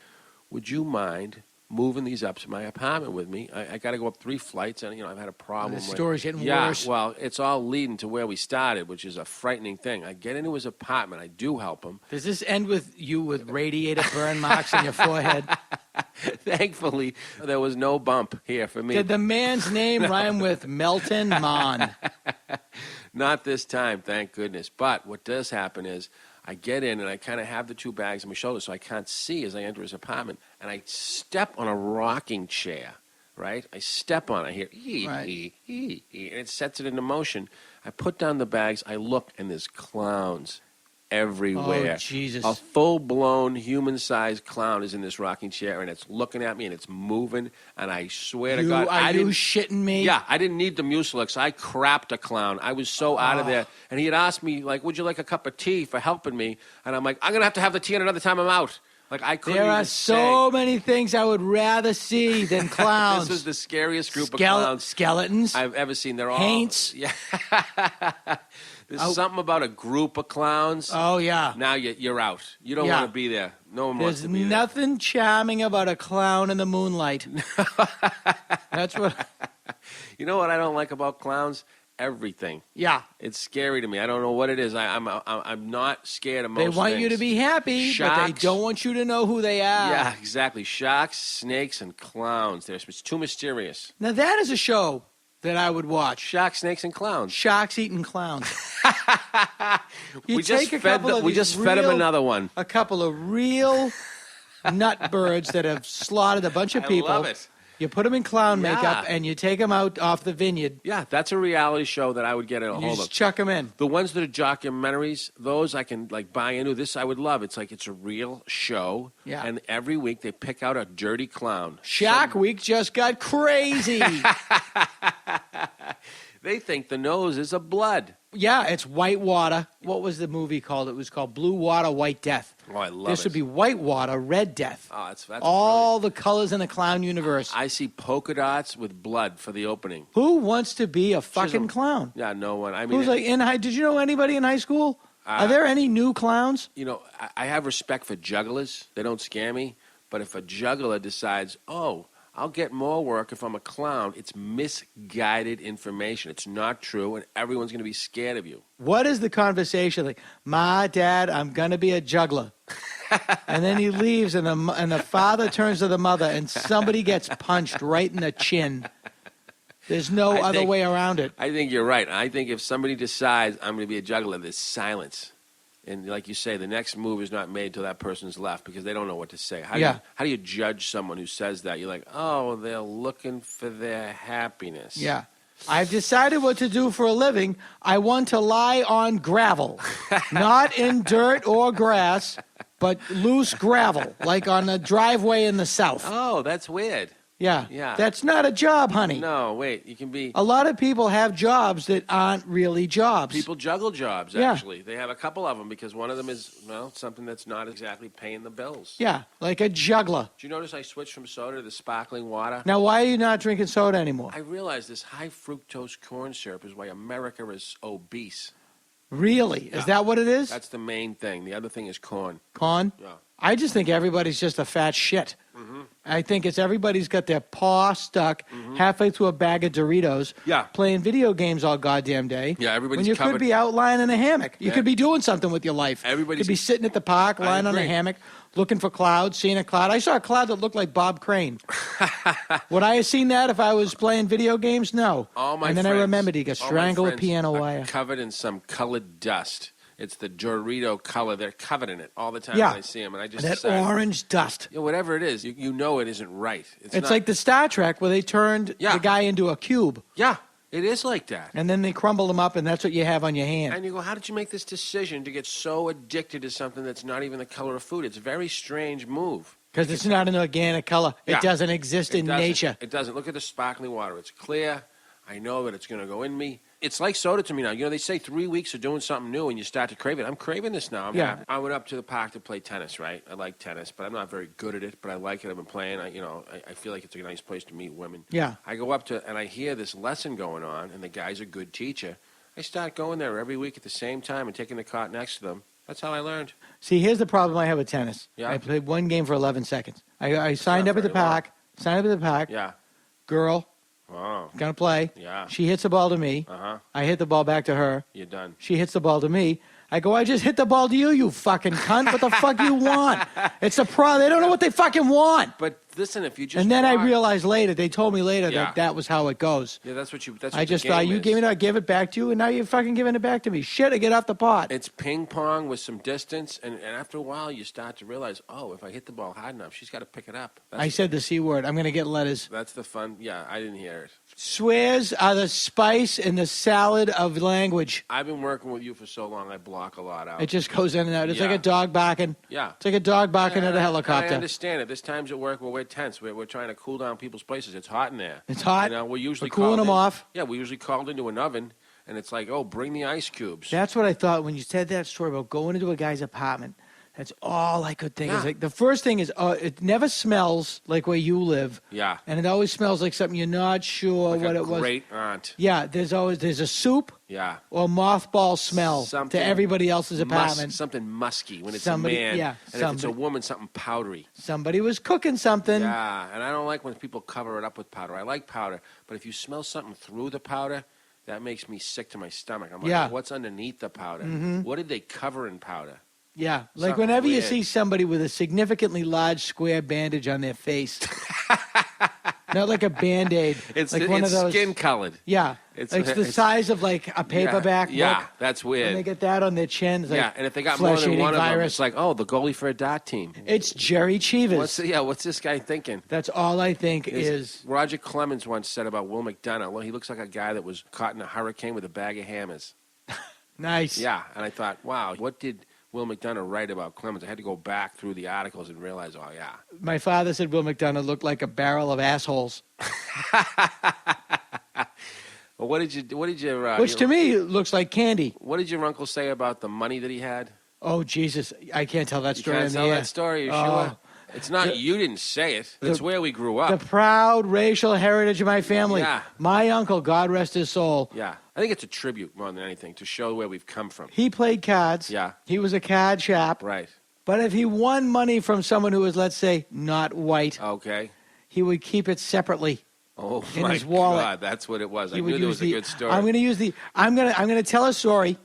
Would you mind moving these up to my apartment with me? I got to go up 3 flights, and I've had a problem. The story's getting worse. Yeah, well, it's all leading to where we started, which is a frightening thing. I get into his apartment. I do help him. Does this end with you with radiator burn marks on your forehead? Thankfully, there was no bump here for me. Did the man's name rhyme with Melton Mon? Not this time, thank goodness. But what does happen is I get in and I kind of have the 2 bags on my shoulder so I can't see as I enter his apartment. And I step on a rocking chair, right? I step on it. I hear, Right. and it sets it into motion. I put down the bags. I look, and there's clowns everywhere. Oh, Jesus. A full-blown human-sized clown is in this rocking chair, and it's looking at me, and it's moving, and I swear to God, Are you shitting me? Yeah, I didn't need the mucilix. I crapped a clown. I was so out of there. And he had asked me, like, would you like a cup of tea for helping me? And I'm like, I'm going to have the tea another time I'm out. Like, I couldn't There even are so many things I would rather see than clowns. This is the scariest group of clowns skeletons I've ever seen. They're all Paints. Yeah. There's something about a group of clowns. Oh, yeah. Now you're out. You don't want to be there. No one wants There's to be there. nothing charming about a clown in the moonlight. That's what. You know what I don't like about clowns? Everything. Yeah. It's scary to me. I don't know what it is. I'm not scared of most They want you to things. be happy, but they Sharks. don't want you to know who they are. Yeah, exactly. Sharks, snakes, and clowns. It's too mysterious. Now that is a show that I would watch. Sharks, snakes, and clowns. Sharks eating clowns. We just fed him another one. A couple of real nut birds that have slaughtered a bunch of people. I love it. You put them in clown makeup and you take them out off the vineyard. Yeah, that's a reality show that I would get a You hold just of. chuck them in. The ones that are documentaries, those I can buy into. This I would love. It's like it's a real show. Yeah. And every week they pick out a dirty clown. Shark Week just got crazy. They think the nose is a blood. Yeah, it's white water. What was the movie called? It was called Blue Water, White Death. Oh, I love This would be white water, red death. Oh, that's all the colors in the clown universe. I see polka dots with blood for the opening. Who wants to be a fucking clown? Yeah, no one. I mean, Who's like in high? Did you know anybody in high school? Are there any new clowns? You know, I have respect for jugglers. They don't scare me. But if a juggler decides, oh, I'll get more work if I'm a clown, it's misguided information. It's not true, and everyone's going to be scared of you. What is the conversation like? Ma, Dad, I'm gonna be a juggler, and then he leaves, and the father turns to the mother, and somebody gets punched right in the chin. There's no other way around it. I think you're right. I think if somebody decides I'm going to be a juggler, there's silence. And like you say, the next move is not made till that person's left because they don't know what to say. How do you judge someone who says that? You're like, oh, they're looking for their happiness. Yeah. I've decided what to do for a living. I want to lie on gravel, not in dirt or grass, but loose gravel, like on a driveway in the South. Oh, that's weird. Yeah. Yeah. That's not a job, honey. No, wait. You can be. A lot of people have jobs that aren't really jobs. People juggle jobs, Yeah. actually. They have a couple of them because one of them is, well, something that's not exactly paying the bills. Yeah, like a juggler. Did you notice I switched from soda to the sparkling water? Now, why are you not drinking soda anymore? I realized this high fructose corn syrup is why America is obese. Really? Is that what it is? That's the main thing. The other thing is corn. Corn? Yeah. I just think everybody's just a fat shit. I think it's everybody's got their paw stuck halfway through a bag of Doritos, playing video games all goddamn day. Yeah, everybody's when you covered. could be out lying in a hammock. You Yeah. could be doing something with your life. Everybody's- You could be sitting at the park, lying on a agree. hammock, looking for clouds, seeing a cloud. I saw a cloud that looked like Bob Crane. Would I have seen that if I was playing video games? No. All my and then I friends- remembered he got all my strangled with friends piano are wire. covered in some colored dust. It's the Dorito color. They're covered in it all the time Yeah. when I see them. And I just That decide, orange dust. whatever it is, you know it isn't right. It's not, like the Star Trek where they turned the guy into a cube. Yeah, it is like that. And then they crumble them up, and that's what you have on your hand. And you go, how did you make this decision to get so addicted to something that's not even the color of food? It's a very strange move. Because it's not an organic color. Yeah. It doesn't exist in nature. It doesn't. Look at the sparkling water. It's clear. I know that it's going to go in me. It's like soda to me now. You know, they say 3 weeks of doing something new and you start to crave it. I'm craving this now. I'm happy. I went up to the park to play tennis, right? I like tennis, but I'm not very good at it, but I like it. I've been playing. I feel like it's a nice place to meet women. Yeah. I go up to, and I hear this lesson going on, and the guy's a good teacher. I start going there every week at the same time and taking the cart next to them. That's how I learned. See, here's the problem I have with tennis. Yeah. I played one game for 11 seconds. I signed up at the park. Yeah. Girl. Oh. Gonna play. Yeah. She hits the ball to me. Uh-huh. I hit the ball back to her. You're done. She hits the ball to me. I go, I just hit the ball to you, you fucking cunt. What the fuck you want? It's a pro. They don't know what they fucking want. But listen, if you just and then I realized later, they told me later Yeah. that was how it goes. Yeah, that's what I just thought you gave it, I gave it back to you, and now you're fucking giving it back to me. Shit, I get off the pot. It's ping pong with some distance, and after a while, you start to realize, oh, if I hit the ball hard enough, she's got to pick it up. I said the C word. I'm going to get letters. That's the fun. Yeah, I didn't hear it. Swears are the spice in the salad of language. I've been working with you for so long, I block a lot out. It just goes in and out. It's Yeah. like a dog barking. Yeah. It's like a dog barking at a I helicopter. understand it. There's times at work where we're tense. We're trying to cool down people's places. It's hot in there. It's hot. You know, we're usually We're cooling called them in- off. Yeah, we're usually called into an oven, and it's like, oh, bring the ice cubes. That's what I thought when you said that story about going into a guy's apartment. That's all I could think. Yeah. Is like the first thing is it never smells like where you live. Yeah. And it always smells like something you're not sure Like what a it was. great aunt. Yeah, there's a soup Yeah. or mothball smell Something to everybody else's apartment. Something musky when it's Somebody- a man. yeah, and if it's a somebody- woman, something powdery. Somebody was cooking something. Yeah, and I don't like when people cover it up with powder. I like powder, but if you smell something through the powder, that makes me sick to my stomach. I'm like, Yeah. what's underneath the powder? Mhm. What did they cover in powder? Yeah, like Something whenever you weird. see somebody with a significantly large square bandage on their face. Not like a Band-Aid. It's like one of those skin colored. Yeah. It's the size of like a paperback Yeah, book. that's And weird. they get that on their chin. It's like Yeah, and if they got more than flesh-eating one of them, virus. it's like, oh, the goalie for a dart team. It's Jerry Cheevers. What's this guy thinking? That's all I think is. Roger Clemens once said about Will McDonough, well, he looks like a guy that was caught in a hurricane with a bag of hammers. Nice. Yeah, and I thought, wow, what did Will McDonough write about Clemens? I had to go back through the articles and realize, oh, yeah. My father said Will McDonough looked like a barrel of assholes. Well, what did you Which to me looks like candy. What did your uncle say about the money that he had? Oh, Jesus. I can't tell that You story can't in the tell air. that story, you Oh. sure? It's not, you didn't say it. It's where we grew up. The proud racial heritage of my family. Yeah. My uncle, God rest his soul. Yeah. I think it's a tribute more than anything to show where we've come from. He played cards. Yeah. He was a card chap. Right. But if he won money from someone who was, let's say, not white, Okay. he would keep it separately. Oh, In my his wallet. God. That's what it was. I He knew would there use was a good story. I'm going to use I'm going to tell a story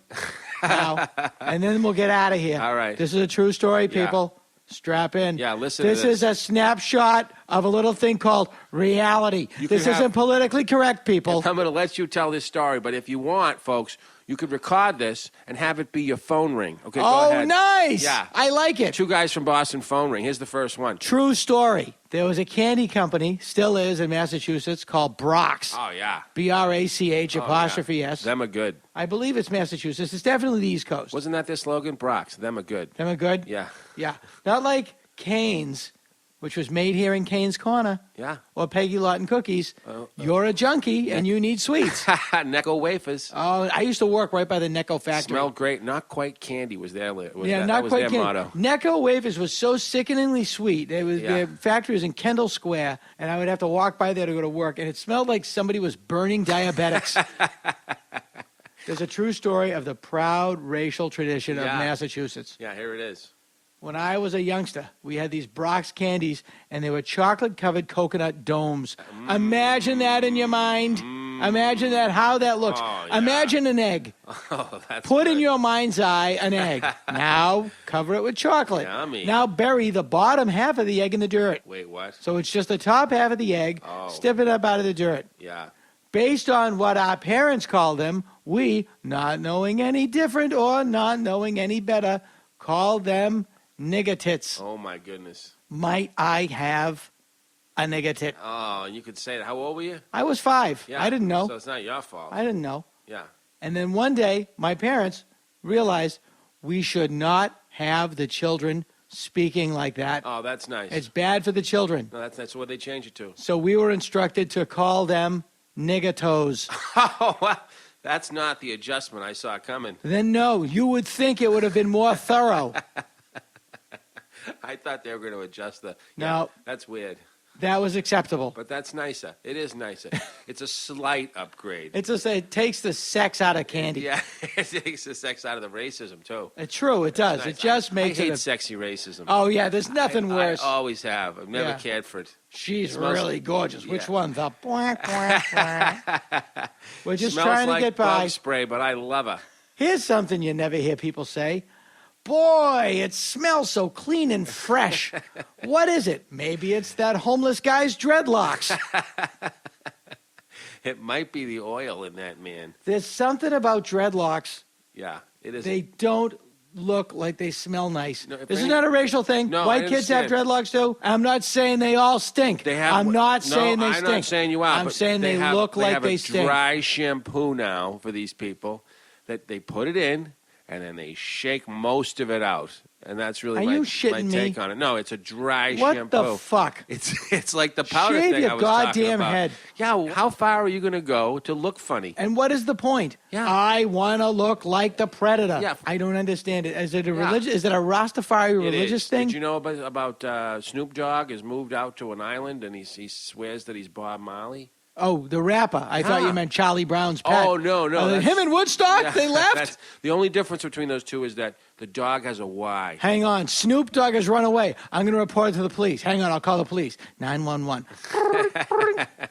now, and then we'll get out of here. All right. This is a true story, Yeah. people. Strap in. Yeah, listen to This this. is a snapshot of a little thing called reality. You This can have- isn't politically correct, people. I'm going to let you tell this story, but if you want, folks, you could record this and have it be your phone ring. Okay, go Oh, ahead. nice. Yeah. I like it. Two guys from Boston phone ring. Here's the first one. True story. There was a candy company, still is in Massachusetts, called Brock's. Oh, yeah. B-R-A-C-H Oh, apostrophe yeah. S. Them are good. I believe it's Massachusetts. It's definitely the East Coast. Wasn't that their slogan? Brock's. Them are good. Them are good? Yeah. Yeah. Not like Cane's, which was made here in Cane's Corner, Yeah. or Peggy Lawton Cookies. You're a junkie and you need sweets. Necco wafers. Oh, I used to work right by the Necco factory. Smelled great. Not quite candy was their Yeah, that not was quite their candy. motto. Necco wafers was so sickeningly sweet. Yeah. Their factory was in Kendall Square, and I would have to walk by there to go to work, and it smelled like somebody was burning diabetics. There's a true story of the proud racial tradition of Yeah. Massachusetts. Yeah, here it is. When I was a youngster, we had these Brock's candies, and they were chocolate-covered coconut domes. Imagine that in your mind. Imagine that, how that looks. Oh, yeah. Imagine an egg. Oh, that's Put in good. your mind's eye an egg. Now cover it with chocolate. Yummy. Now bury the bottom half of the egg in the dirt. Wait, what? So it's just the top half of the egg. Oh. Step it up out of the dirt. Yeah. based on what our parents called them, we, not knowing any different or not knowing any better, called them nigger tits. Oh, my goodness. Might I have a nigger tit? Oh, you could say that. How old were you? I was 5. Yeah. I didn't know. So it's not your fault. I didn't know. Yeah. And then one day, my parents realized we should not have the children speaking like that. Oh, that's nice. It's bad for the children. No, that's what they changed it to. So we were instructed to call them nigger toes. Oh, well, that's not the adjustment I saw coming. Then no, you would think it would have been more thorough. I thought they were going to adjust the... No. Yeah, that's weird. That was acceptable. But that's nicer. It is nicer. It's a slight upgrade. It takes the sex out of candy. Yeah, it takes the sex out of the racism, too. It's true, it does. Nice. It just makes I hate it... sexy racism. Oh, yeah, there's nothing worse. I always have. I've never Yeah. cared for it. She's Smells really like- gorgeous. Yeah. Which one? The blank, blank, blank. We're just Smells trying to like get by. bug spray, but I love her. Here's something you never hear people say. Boy, it smells so clean and fresh. What is it? Maybe it's that homeless guy's dreadlocks. It might be the oil in that man. There's something about dreadlocks. Yeah, it is. They don't look like they smell nice. No, if This is any- not a racial thing. No, White I kids have understand. dreadlocks too. I'm not saying they all stink. They have. I'm not saying they I'm stink. not saying you are. I'm but saying they have, look like have they a stink. dry shampoo now for these people that they put it in and then they shake most of it out. And that's really Are my, you shitting my take me? on it. No, it's a dry What shampoo. the fuck? It's like the powder Shave thing your I was talking goddamn about. head. Yeah, how far are you going to go to look funny? And what is the point? Yeah. I want to look like the Predator. Yeah. I don't understand it. Is it a Yeah. religious? Is it a Rastafari It religious is. thing? Did you know about Snoop Dogg has moved out to an island and he swears that he's Bob Marley? Oh, the rapper. I thought you meant Charlie Brown's pet. Oh, no. Him that's- and Woodstock, Yeah, they left? that's- the only difference between those two is that the dog has a Y. Hang on. Snoop Dogg has run away. I'm going to report it to the police. Hang on. I'll call the police. 911.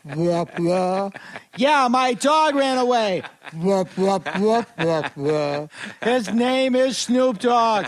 Whoop, whoop. Yeah, my dog ran away. Whoop, whoop, whoop, whoop, whoop. His name is Snoop Dogg.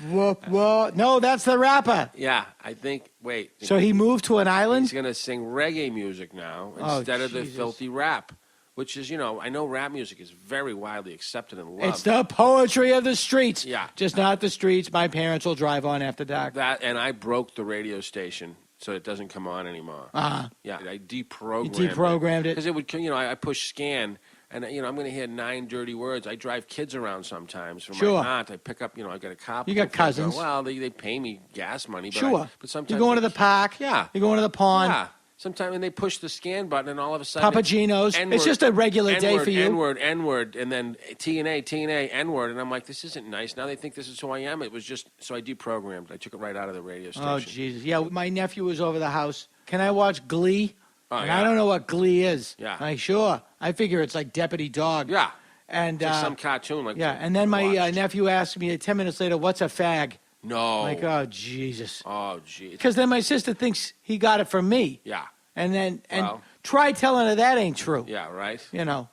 Whoop, whoop. No, that's the rapper. Yeah, I think, wait. So he moved to an island? He's going to sing reggae music now Oh, instead of the Jesus. filthy rap, which is, I know rap music is very widely accepted and loved. It's the poetry of the streets. Yeah. Just not the streets my parents will drive on after dark. That, and I broke the radio station so it doesn't come on anymore. Uh-huh. Yeah, I deprogrammed You deprogrammed it. because it would, I push scan, and I'm going to hear 9 dirty words. I drive kids around sometimes for Sure. my aunt. I pick up, I got a cop. You got cousins. Well, they pay me gas money, but Sure. but sometimes You're going to the park. Yeah. You're going to the pond. Yeah. Sometimes and they push the scan button, and all of a sudden, Papagino's. N-word, It's just a regular day N-word, for you. N-word, and then TNA, N-word, and I'm like, this isn't nice. Now they think this is who I am. It was just so I deprogrammed. I took it right out of the radio station. Oh, Jesus. Yeah, my nephew was over the house. Can I watch Glee? Oh, And yeah. I don't know what Glee is. Yeah. Like, sure. I figure it's like Deputy Dog. Yeah. And Just some cartoon like yeah, that. and then my Watched. nephew asked me 10 minutes later, what's a fag? No. Like, oh, Jesus. Oh, geez. Because then my sister thinks he got it from me. Yeah. And then, Well. try telling her that ain't true. Yeah, right?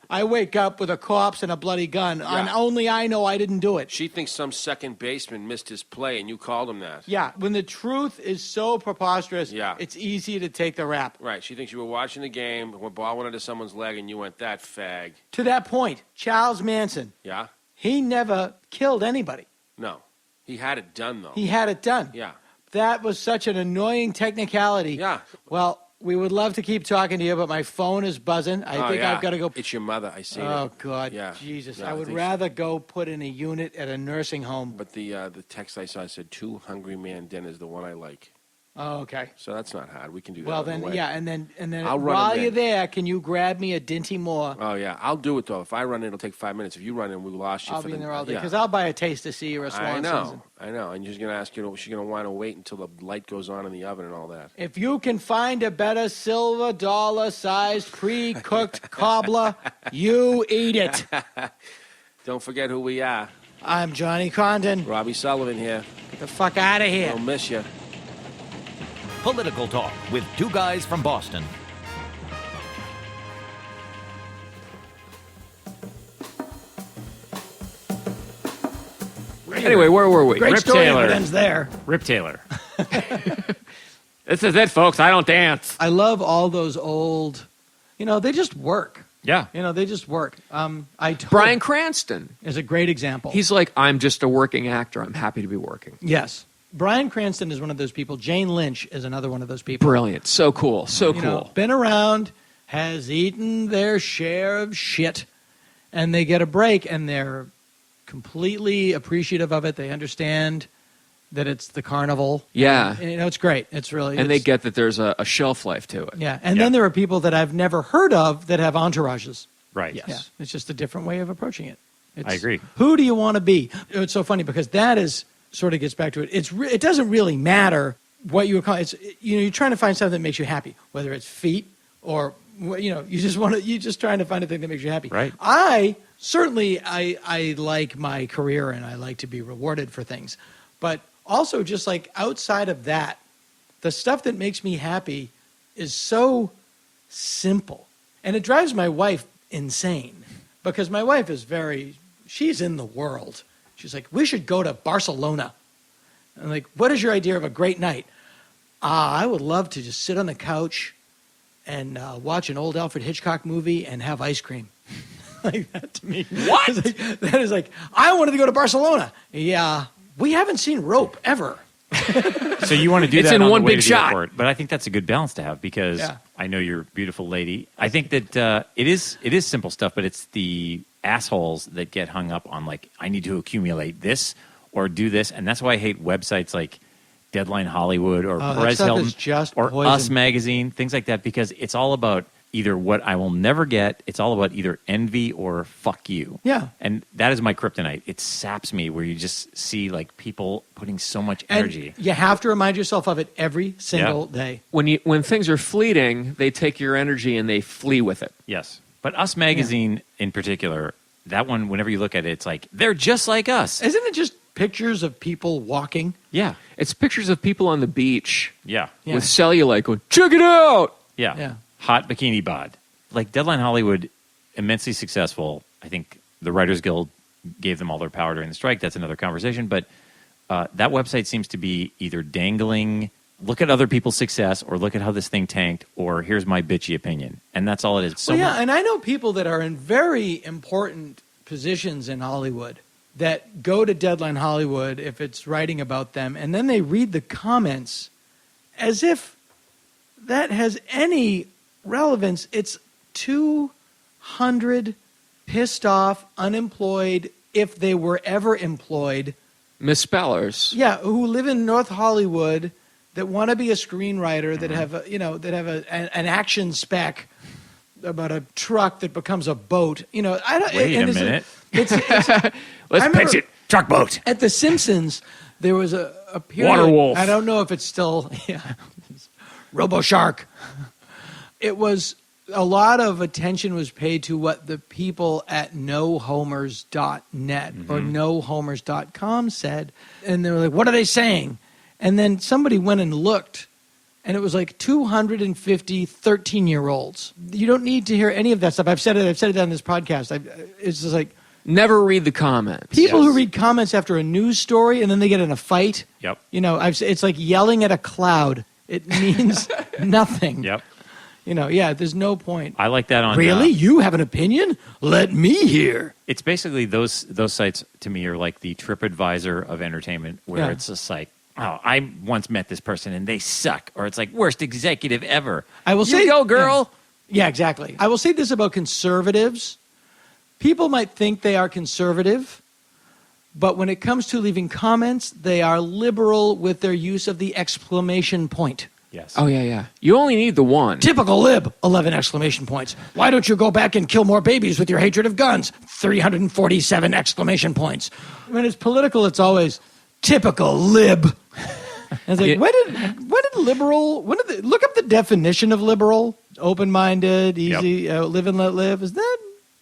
I wake up with a corpse and a bloody gun, and only I know I didn't do it. She thinks some second baseman missed his play, and you called him that. Yeah, when the truth is so preposterous, Yeah. it's easy to take the rap. Right. She thinks you were watching the game, when ball went into someone's leg, and you went, that fag. To that point, Charles Manson, Yeah? he never killed anybody. No. He had it done, though. He had it done. Yeah. That was such an annoying technicality. Yeah. Well, we would love to keep talking to you, but my phone is buzzing. I think I've got to go. It's your mother. I see Oh, it. God. Yeah. Jesus. No, I would think rather go put in a unit at a nursing home. But the text I saw said 2 Hungry Man dinners, the one I like. Oh, okay. So that's not hard. We can do that. Well, on the then, way. yeah, and then I'll run while them you're in. there, can you grab me a Dinty Moore? Oh, yeah. I'll do it, though. If I run in, it'll take 5 minutes. If you run in, we lost you I'll for be the in there all day yeah. because I'll buy a taste of sea or a I Swanson's. know. I know. And she's going to ask she's going to want to wait until the light goes on in the oven and all that. If you can find a better silver dollar-sized pre-cooked cobbler, you eat it. Don't forget who we are. I'm Johnny Condon. Robbie Sullivan here. Get the fuck out of here. We'll miss you. Political Talk with 2 guys from Boston. Anyway, where were we? Great Rip story Taylor. if it ends there. Rip Taylor. This is it, folks. I don't dance. I love all those old they just work. Yeah. They just work. Bryan Cranston is a great example. He's like, I'm just a working actor. I'm happy to be working. Yes. Bryan Cranston is one of those people. Jane Lynch is another one of those people. Brilliant. So cool. So cool. Been around, has eaten their share of shit, and they get a break, and they're completely appreciative of it. They understand that it's the carnival. Yeah. And, it's great. It's really... And they get that there's a shelf life to it. Yeah. And then there are people that I've never heard of that have entourages. Right. Yes. Yeah. It's just a different way of approaching it. I agree. Who do you want to be? It's so funny because that is... sort of gets back to it. It doesn't really matter what you call it. It's, you're trying to find something that makes you happy, whether it's feet or you're just trying to find a thing that makes you happy. Right. I like my career and I like to be rewarded for things, but also just like outside of that, the stuff that makes me happy is so simple, and it drives my wife insane because my wife is she's in the world. She's like, we should go to Barcelona. I'm like, what is your idea of a great night? I would love to just sit on the couch and watch an old Alfred Hitchcock movie and have ice cream. Like that to me. What? That is like, I wanted to go to Barcelona. Yeah, we haven't seen Rope ever. So you want to do it's that in on one the way big to the shot. airport, but I think that's a good balance to have because I know you're a beautiful lady. I think that it is simple stuff, but it's the assholes that get hung up on like, I need to accumulate this or do this, and that's why I hate websites like Deadline Hollywood or Perez Hilton or poison. Us Magazine, things like that, because it's all about either what I will never get, it's all about either envy or fuck you. Yeah. And that is my kryptonite. It saps me where you just see like people putting so much energy. And you have to remind yourself of it every single day. When things are fleeting, they take your energy and they flee with it. Yes. But Us Magazine in particular, that one, whenever you look at it, it's like, they're just like us. Isn't it just pictures of people walking? Yeah. It's pictures of people on the beach. Yeah. With cellulite going, check it out! Yeah. Hot bikini bod. Like Deadline Hollywood, immensely successful. I think the Writers Guild gave them all their power during the strike. That's another conversation. But that website seems to be either dangling, look at other people's success, or look at how this thing tanked, or here's my bitchy opinion. And that's all it is. And I know people that are in very important positions in Hollywood that go to Deadline Hollywood if it's writing about them, and then they read the comments as if that has any relevance. It's 200 pissed off, unemployed, if they were ever employed, misspellers. Yeah, who live in North Hollywood that want to be a screenwriter, that have an action spec about a truck that becomes a boat. Wait a minute. Let's pitch it. Truck boat. At The Simpsons, there was a period. Waterwolf. I don't know if it's still Robo Shark. It was a lot of attention was paid to what the people at nohomers.net or nohomers.com said, and they were like, "What are they saying?" And then somebody went and looked, and it was like 250 13-year-olds. You don't need to hear any of that stuff. I've said it on this podcast. It's just like, never read the comments. People who read comments after a news story and then they get in a fight. Yep. It's like yelling at a cloud. It means nothing. Yep. There's no point. I like that on... Really? You have an opinion? Let me hear. It's basically those sites to me are like the TripAdvisor of entertainment, where it's just like, oh, I once met this person and they suck. Or it's like, worst executive ever. I will say, go, girl. Yeah, exactly. I will say this about conservatives. People might think they are conservative, but when it comes to leaving comments, they are liberal with their use of the exclamation point. Yes. Oh, yeah. You only need the one. Typical lib, 11 exclamation points. Why don't you go back and kill more babies with your hatred of guns? 347 exclamation points. When it's political, it's always typical lib. And it's like, look up the definition of liberal, open-minded, easy, live and let live.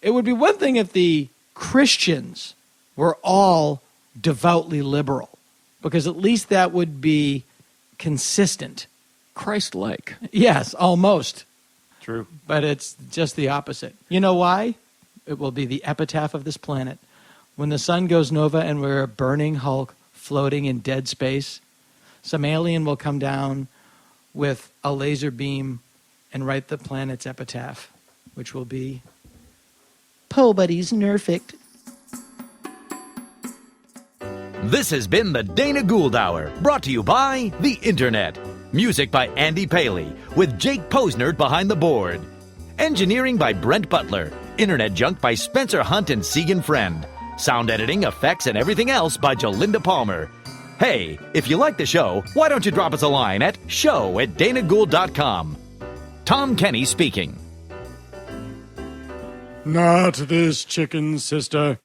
It would be one thing if the Christians were all devoutly liberal, because at least that would be consistent. Christ-like. Yes, almost. True. But it's just the opposite. You know why? It will be the epitaph of this planet. When the sun goes nova and we're a burning hulk floating in dead space, some alien will come down with a laser beam and write the planet's epitaph. which will be Pobody's Nerfect. This has been the Dana Gould Hour, brought to you by the Internet. Music by Andy Paley, with Jake Posner behind the board. Engineering by Brent Butler. Internet junk by Spencer Hunt and Segan Friend. Sound editing, effects, and everything else by Jolinda Palmer. Hey, if you like the show, why don't you drop us a line at show@danagould.com. Tom Kenny speaking. Not this chicken, sister.